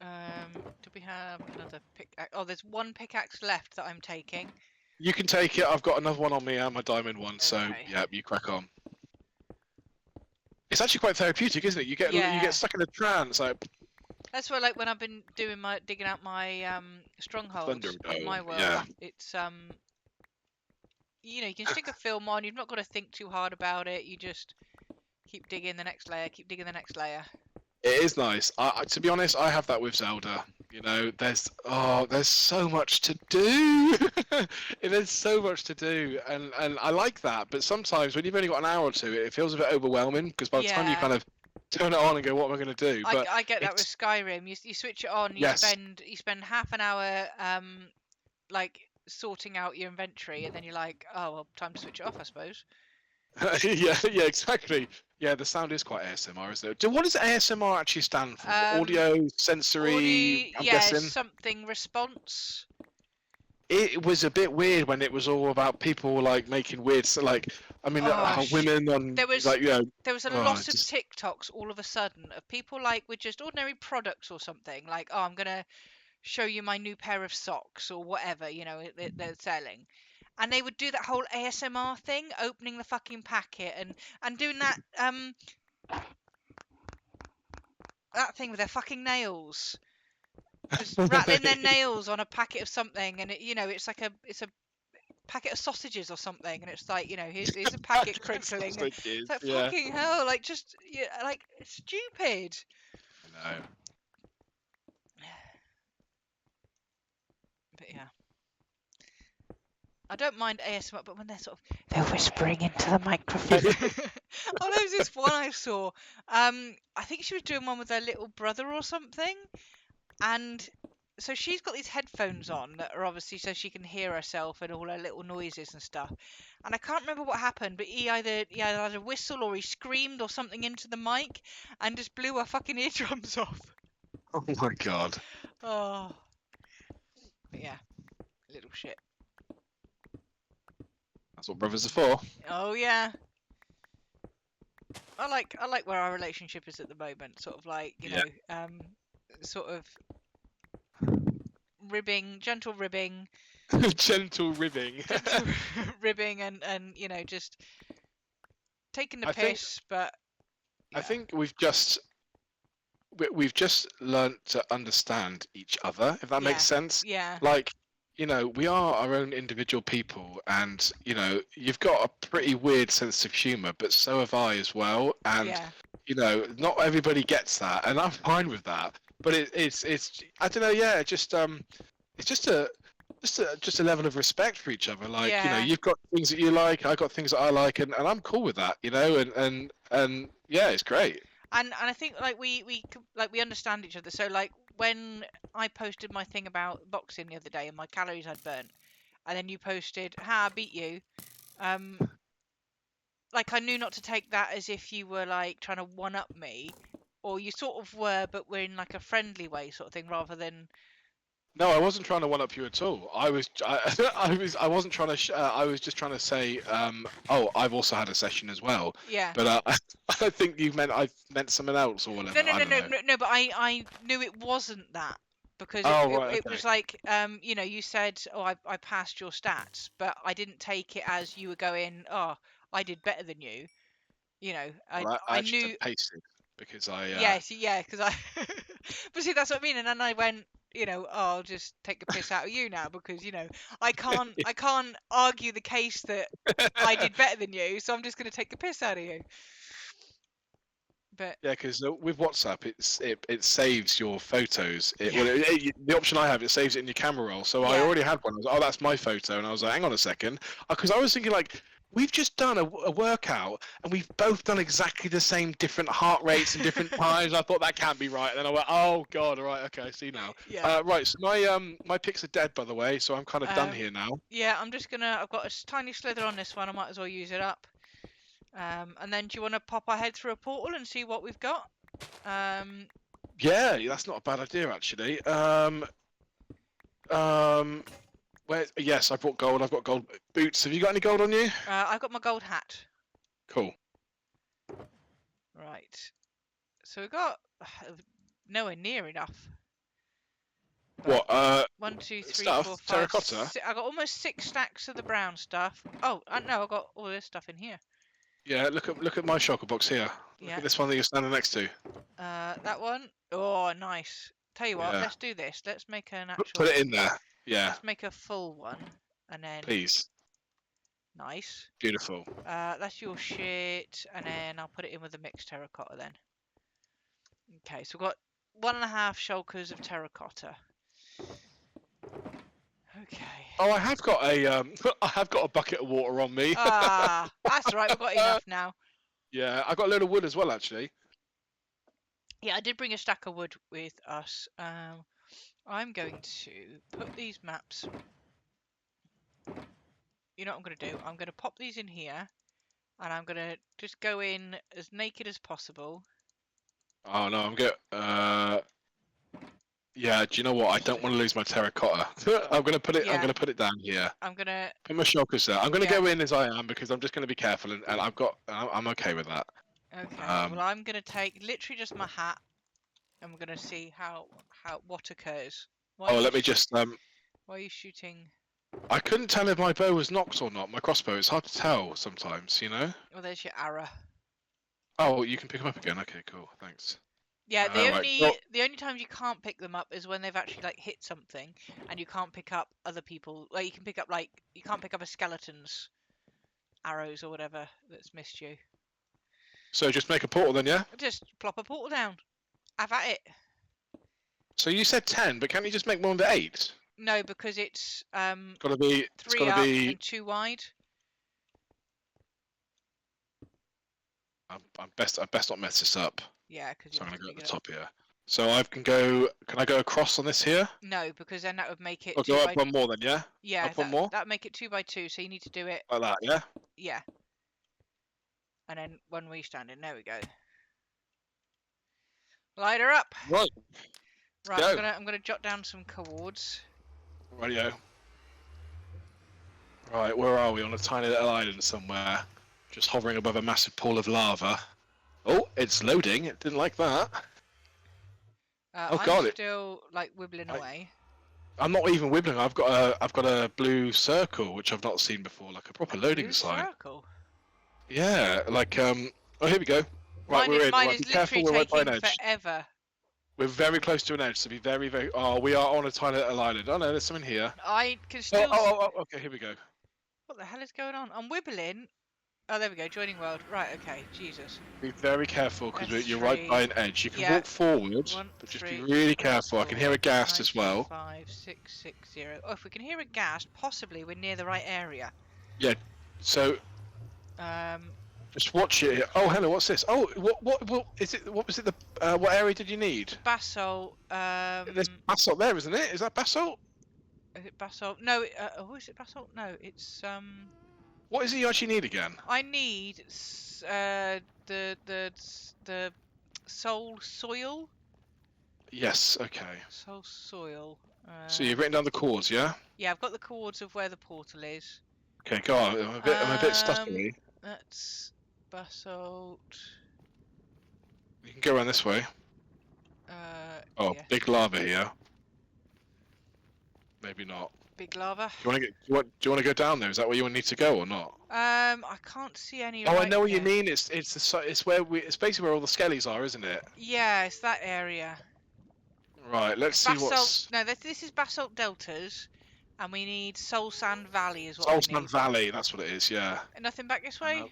Do we have another pickaxe? Oh, there's one pickaxe left that I'm taking. you can take it. I've got another one on me and my diamond one. So Okay. yeah, you crack on. It's actually quite therapeutic, isn't it? You get Yeah. stuck in a trance, like That's why, like, when I've been doing my digging out my thunder. strongholds in Oh, my world, yeah. it's you can stick a film on. You've not got to think too hard about it. You just keep digging the next layer, keep digging the next layer. It is nice. To be honest, I have that with Zelda. There's so much to do. There's so much to do, and I like that. But sometimes when you've only got an hour or two, it feels a bit overwhelming because by the time you Yeah, kind of turn it on and go, what am I going to do? But I get that with it's Skyrim. You switch it on, yes, you spend half an hour like sorting out your inventory, and then you're like, oh well, time to switch it off, I suppose. yeah, yeah, exactly. Yeah, the sound is quite ASMR, isn't it? What does ASMR actually stand for? Um, Audio, sensory, I'm yeah, guessing. something response. It was a bit weird when it was all about people like making weird, so like, I mean, Oh, women on there was like, there was a oh, lot of just TikToks all of a sudden of people like with just ordinary products or something like, oh, I'm gonna show you my new pair of socks or whatever, they're selling. And they would do that whole ASMR thing, opening the fucking packet and doing that thing with their fucking nails. Just rattling their nails on a packet of something, and it's like it's a packet of sausages or something, and it's like, here's a packet crinkling, and it's sausages, like yeah. fucking hell, like just like stupid. No. But yeah, I don't mind ASMR, but when they're whispering into the microphone. Oh, there was this one I saw. I think she was doing one with her little brother or something, and so she's got these headphones on that are obviously so she can hear herself and all her little noises and stuff. And I can't remember what happened, but he either had a whistle or he screamed or something into the mic and just blew her fucking eardrums off. Oh my god. Oh, but yeah, little shit. That's what brothers are for. Oh yeah. I like where our relationship is at the moment. Sort of like, Yeah. sort of gentle ribbing, Gentle ribbing. gentle ribbing, and just taking the I think piss, but I yeah, think we've just learnt to understand each other, if that makes yeah, sense. yeah, Like, we are our own individual people, and you've got a pretty weird sense of humor, but so have I as well. And yeah, not everybody gets that, and I'm fine with that. But it's I don't know, yeah, it's just a level of respect for each other. Like, yeah. you've got things that you like, I got things that I like, and I'm cool with that, and yeah, it's great. And I think like we understand each other. So like when I posted my thing about boxing the other day and my calories I'd burnt, and then you posted, "Ha, I beat you." Um, like I knew not to take that as if you were like trying to one up me, or you sort of were, but we're in like a friendly way sort of thing, rather than No, I wasn't trying to one up you at all. I wasn't trying to. I was just trying to say, oh, I've also had a session as well. yeah. But I think I meant something else or No, whatever. no, I no, don't no, know. no, no. But I knew it wasn't that because Oh, right, it okay. was like you said, oh, I passed your stats, but I didn't take it as you were going, oh, I did better than you. Well, I I actually said knew. pasted because Yes, yeah, because I. But see, that's what I mean. And then I went, oh, I'll just take the piss out of you now because I can't argue the case that I did better than you, so I'm just going to take the piss out of you. But Yeah, because with WhatsApp, it saves your photos. yeah, The option I have, it saves it in your camera roll. So I yeah, already had one. I was like, oh, that's my photo, and I was like, hang on a second, because I was thinking like, we've just done a workout, and we've both done exactly the same, different heart rates and different times. I thought that can't be right. And then I went, oh god, all right, okay, I see now. yeah. Right, so my pics are dead, by the way, so I'm kind of done Um, here now. yeah, I've got a tiny slither on this one. I might as well use it up. And then do you want to pop our head through a portal and see what we've got? Um, Yeah, that's not a bad idea actually. Um, Yes, I brought gold. I've got gold boots. Have you got any gold on you? I've got my gold hat. Cool. Right. So we've got nowhere near enough. But What? one, two, three, four, Stuff? five, Terracotta? six. I got almost 6 stacks of the brown stuff. Oh, no, I got all this stuff in here. Yeah. Look at my shulker box here. Look Yeah. at this one that you're standing next to. That one. Oh, nice. Tell you what, Yeah. let's do this. Let's make an Put actual. it in there. Yeah. Let's make a full one, and then Please. nice. Beautiful. That's your shit, and then I'll put it in with the mixed terracotta then. Okay, so we've got 1.5 shulkers of terracotta. Okay. Oh, I have got a I have got a bucket of water on me. Ah, that's all right. We've got enough now. Yeah, I got a load of wood as well actually. Yeah, I did bring a stack of wood with us. I'm going to put these maps. You know what I'm going to do? I'm going to pop these in here, and I'm going to just go in as naked as possible. Oh no, I'm good. Yeah. Do you know what? I don't want to lose my terracotta. I'm gonna put it. I'm Yeah, gonna put it down here. I'm gonna. Put my shulkers there. I'm gonna Yeah. go in as I am because I'm just gonna be careful and I'm okay with that. Okay. Well, Um, I'm gonna take literally just my hat, and we're gonna see how what occurs. Why are oh, you let me just why are you shooting? I couldn't tell if my bow was knocked or not. My crossbow. It's hard to tell sometimes. Oh, there's your arrow. Oh, you can pick them up again. Okay, cool. Thanks. Yeah, Right. Well, the only times you can't pick them up is when they've actually like hit something, and you can't pick up other people. Like you can pick up you can't pick up a skeleton's arrows or whatever that's missed you. so just make a portal then, yeah. Just plop a portal down. Have at it. So you said 10, but can't you just make one to 8? No, because it's It's gotta be. It's 3 gotta up be. and 2 wide. I best not mess this up. Yeah, because So you'll I'm have gonna to go at dig the it up. top here. So I can go. Can I go across on this here? No, because then that would make it I'll 2 go up by. one more then, yeah. Yeah, Up one more, that make it 2 by 2. So you need to do it. like that, yeah. Yeah, and then when we stand in, there we go. Light her up. Right. Right, Go. I'm gonna jot down some coords. Radio. Right, where are we? On a tiny little island somewhere, just hovering above a massive pool of lava. Oh, it's loading. It didn't like that. Oh I'm god, still like wibbling away. I'm not even wibbling. I've got a blue circle which I've not seen before, like a proper loading Blue sign. circle. Yeah, like Oh, here we go. Right, Mine, we're in. mine Right, is be literally careful. We're right by an taking edge. forever. We're very close to an edge, so be very, very. Oh, we are on a tiny little island. Oh no, there's something here. I can Oh, still. oh, oh, oh, okay, here we go. What the hell is going on? I'm wibbling. Oh, there we go. Joining world. Right. Okay. Jesus. Be very careful because you're right by F3. an edge. You can Yeah. walk forward, One, but just be three, really careful. I can hear four, a ghast five, as well. 660. Oh, if we can hear a gas, possibly we're near the right area. Yeah. So Um, just watch it. Oh, hello. What's this? Oh, what is it? What was it? What area did you need? basalt. There's basalt there, isn't it? Is that basalt? Is it basalt? No. Oh, is it basalt? No, it's What is it you actually need again? I need the soul soil. Yes. Okay. Soul soil. So you've written down the cores, yeah? Yeah, I've got the coords of where the portal is. Okay, go on. I'm a bit stuttery. That's basalt. You can go around this way. Oh, Yeah. big lava here. Maybe not. Big lava. Do you want to get? Do you want to go down there? Is that where you need to go or not? I can't see any. Oh, I right know what you here. mean. It's where it's basically where all the skellies are, isn't it? Yeah, it's that area. Right. Let's see Basalt. what's No, this is basalt deltas, and we need Soul Sand Valley is what we Salzman need. Valley. That's what it is. Yeah. Nothing back this way.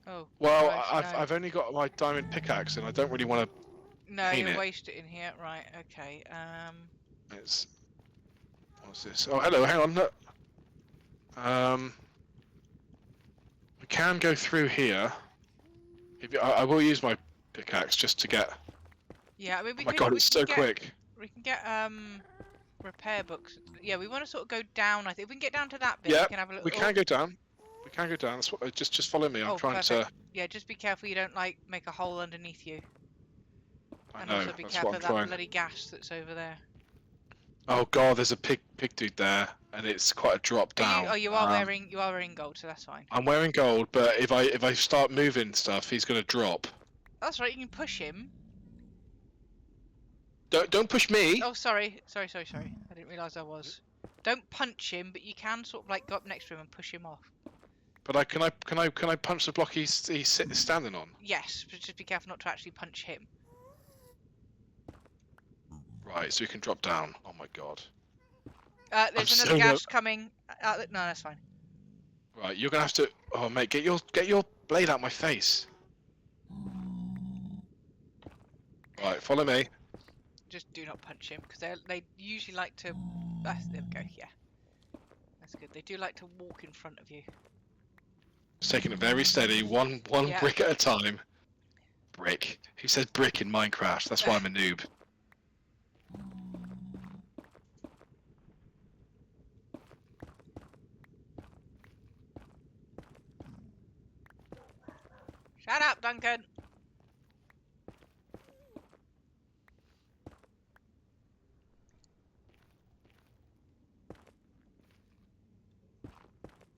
Oh. Well, Christ, no. I've only got my diamond pickaxe, and I don't really want to. No, paint you'll it. waste it in here. Right. Okay. It's. What's this? Oh, hello. Hang on. Look. We can go through here. I will use my pickaxe just to get. Yeah. I mean, we Oh my can. god, We it's can so get, quick. We can get repair books. Yeah, we want to sort of go down. I think if we can get down to that bit, Yeah, we can have a little. we can go down. We can go down. That's what, just follow me. I'm Oh, trying perfect. to. Yeah, just be careful you don't like make a hole underneath you. I And know. also be That's careful what of I'm that trying. bloody gas that's over there. Oh god, there's a pig dude there, and it's quite a drop down. You are wearing gold, so that's fine. I'm wearing gold, but if I start moving stuff, he's gonna drop. That's right. You can push him. Don't push me. Oh, sorry. I didn't realise I was. Don't punch him, but you can sort of like go up next to him and push him off. But can I punch the block he's standing on? Yes, but just be careful not to actually punch him. Right, so he can drop down. Oh my god. There's I'm another so gas coming. No, that's fine. Right, you're gonna have to. Oh mate, get your blade out my face. Right, follow me. Just do not punch him because they usually like to. There we go. Yeah, that's good. They do like to walk in front of you. Just taking it very steady, one Yeah. brick at a time. Brick. Who says brick in Minecraft? That's why I'm a noob. Shut up, Duncan.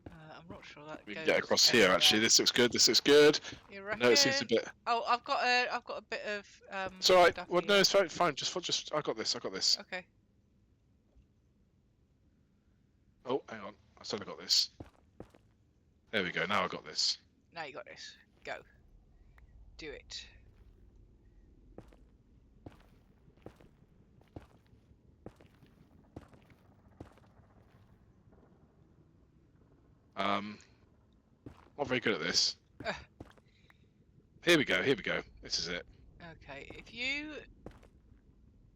I'm not sure that We can goes get across here. Actually, anywhere. this looks good. This looks good. You reckon? No, it seems a bit. Oh, I've got a bit of It's all right. stuff Well, here. no, it's fine. Fine. Just. I got this. I got this. Okay. Oh, hang on. I still got this. There we go. Now I got this. Now you got this. Go. Do it. Not very good at this. Uh. Here we go. Here we go. This is it. Okay. If you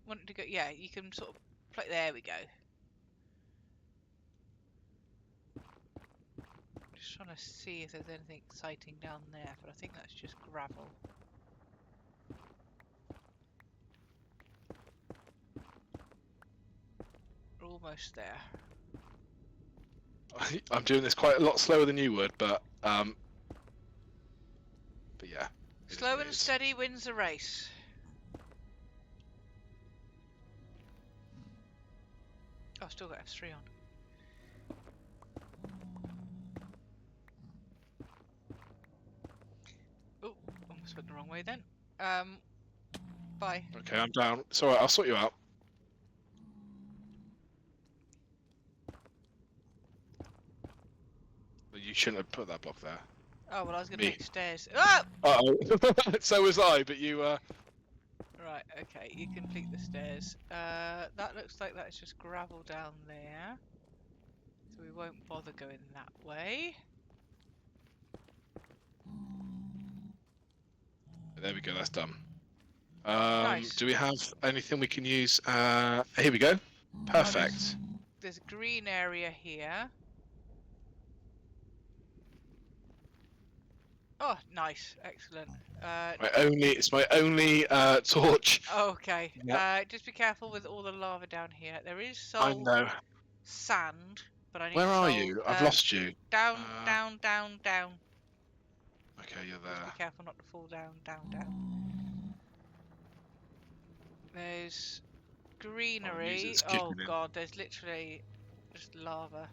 want to go, yeah, you can sort of play. There we go. Just trying to see if there's anything exciting down there, but I think that's just gravel. We're almost there. I'm doing this quite a lot slower than you would, but yeah. it is Slow what it and is. steady wins the race. Oh, I've still got F3 on. Oh, almost went the wrong way then. Bye. Okay, I'm down. It's alright, I'll sort you out. You shouldn't have put that block there. Oh, well, I was going to Me. make stairs. Oh! Uh-oh. So was I, but you, Right, okay, you complete the stairs. That looks like that's just gravel down there. So we won't bother going that way. there we go, that's done. Nice. Do we have anything we can use? Here we go. Oh, Perfect. there's a green area here. Oh, nice. Excellent. It's my only torch. Okay. Yep. Just be careful with all the lava down here. There is I soul know. sand, but I need Where are soul. you? I've lost you. Down, down, down, down. Okay, you're Just be there. careful not to fall down, down, down. There's Oh, the greenery. music's Oh kicking in. god, there's literally just lava.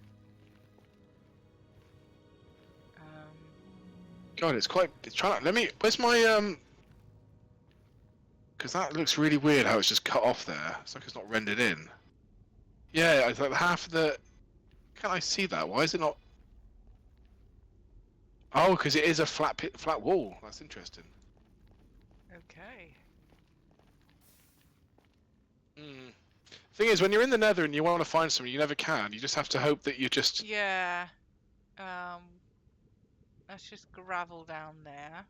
Um, God, it's quite. It's trying. Let me. Where's my Because that looks really weird how it's just cut off there. It's like it's not rendered in. Yeah, it's like half of the. Can I see that? Why is it not? Oh, because it is a flat wall. That's interesting. okay. Mm. Thing is, when you're in the Nether and you want to find something, you never can. You just have to hope that you just. Yeah. Um, that's just gravel down there.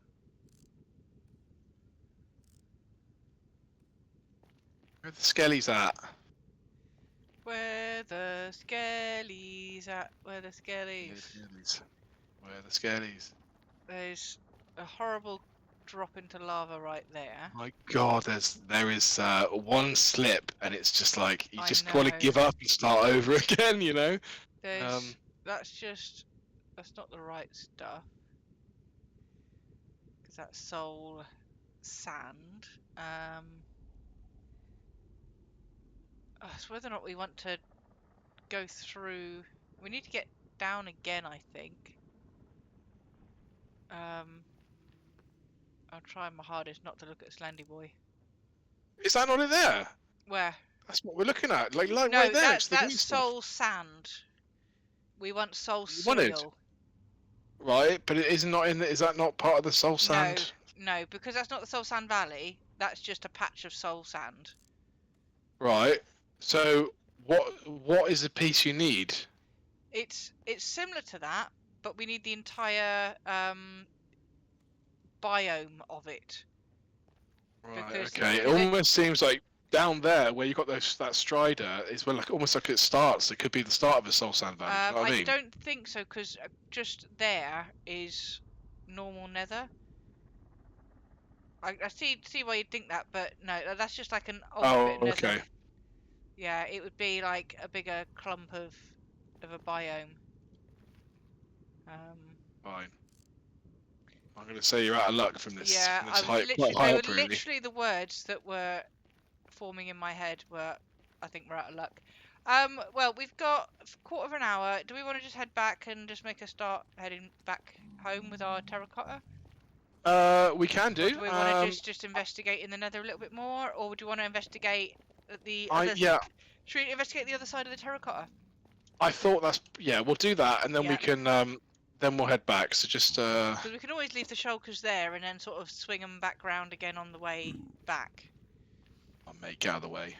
Where the skellies at? Where the skellies at? Where the Yeah, the skellies? skellies. Where are the skellies? There's a horrible drop into lava right there. My God, there is one slip, and it's just like you I just want to know. give up and start over again, you know. There's that's not the right stuff because that's soul sand. It's whether or not we want to go through. We need to get down again, I think. Um, I'll try my hardest not to look at Slendy Boy. Is that not in there? Where? That's what we're looking at, like right No, there next to the that's green stuff. soul sand. We want soul You wanted, soil. right? But it is not in. Is that not part of the soul No, sand? no, because that's not the Soul Sand Valley. That's just a patch of soul sand. Right. So what is the piece you need? It's similar to that, but we need the entire biome of it Right. because Okay. It because it almost seems like down there where you got that strider is where like almost like it starts. It could be the start of a soul sand valley. Do you know what I I mean? don't think so because just there is normal nether. I see why you'd think that, but no, that's just like an old bit Oh, of nether. okay. Yeah, it would be like a bigger clump of a biome. Um, Fine. I'm gonna say you're out of luck yeah, from I this was height, quite literally high they were up, really. literally the words that were forming in my head were I think we're out of luck. Well, we've got a quarter of an hour. Do we want to just head back and just make a start heading back home with our terracotta? We can Or do. do we want to just investigate in the nether a little bit more? Or would you want to investigate the I other... yeah. Should we investigate the other side of the terracotta? I thought yeah. We'll do that, and then we Yeah. can then we'll head back. So just Because we can always leave the shulkers there and then sort of swing them back round again on the way back. oh, mate, get out of the way.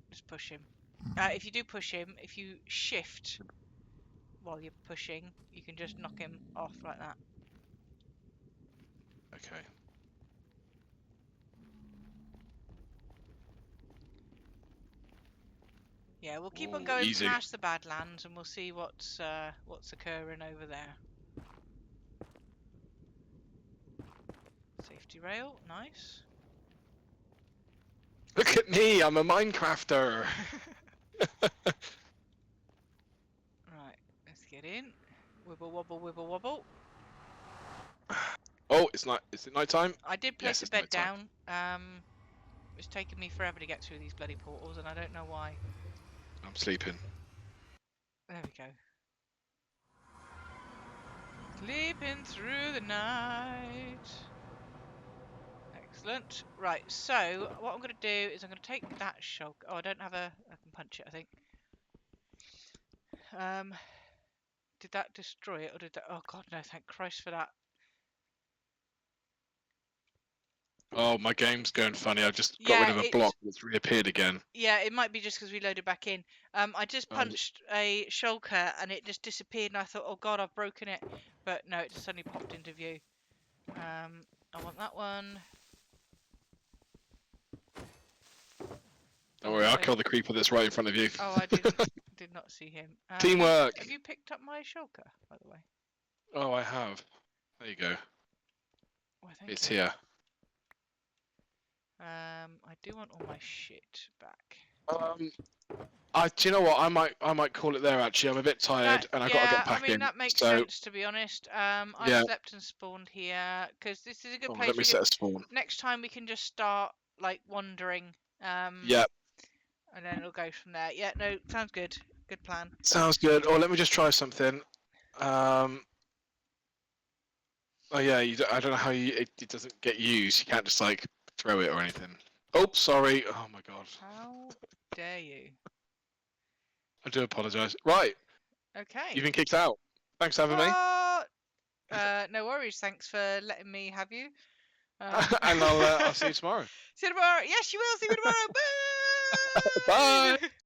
Just push him. If you do push him, if you shift while you're pushing, you can just knock him off like that. Okay. Yeah, we'll keep on Ooh, going easy. past the Badlands and we'll see what's occurring over there. Safety rail, nice. Look at me, I'm a Minecrafter. Right, let's get in. Wibble wobble, wibble wobble. Oh, is it night time? I did Yes, place a it's bed nighttime. down. It's taken me forever to get through these bloody portals and I don't know why. I'm sleeping. There we go. Sleeping through the night. Excellent. Right, so what I'm going to do is I'm going to take that shulk. Oh, I don't have I can punch it, I think. Did that destroy it, or did that? Oh God, no! Thank Christ for that. Oh, my game's going funny. I just got rid Yeah, of a it's block that's reappeared again. yeah. It might be just because we loaded back in. I just Um, punched a shulker and it just disappeared, and I thought, oh God, I've broken it. But no, it just suddenly popped into view. I want that one. don't Oh, worry, I'll wait. kill the creeper that's right in front of you. Oh, I did not see him. Teamwork. Have you picked up my shulker, by the way? Oh, I have. There you go. Why, thank It's you. here. I do want all my shit back. Do you know what? I might call it there. Actually, I'm a bit tired, and I got to Yeah, get I mean packing. that makes So sense, to be honest. I've yeah. slept and spawned here because this is a good Oh, place. let me We can set a spawn. next time we can just start like wandering, Yeah, and then it'll go from there. Yeah, no, sounds good. Good plan. sounds good. Or let me just try something. Um. Oh yeah. I don't know how it doesn't get used. You can't just like throw it or anything. Oh, sorry. Oh my god. How dare you? I do apologise. Right. Okay. You've been kicked out. Thanks for having me. What? No worries. Thanks for letting me have you. And I'll see you tomorrow. See you tomorrow. Yes, you will. See you tomorrow. Bye. Bye.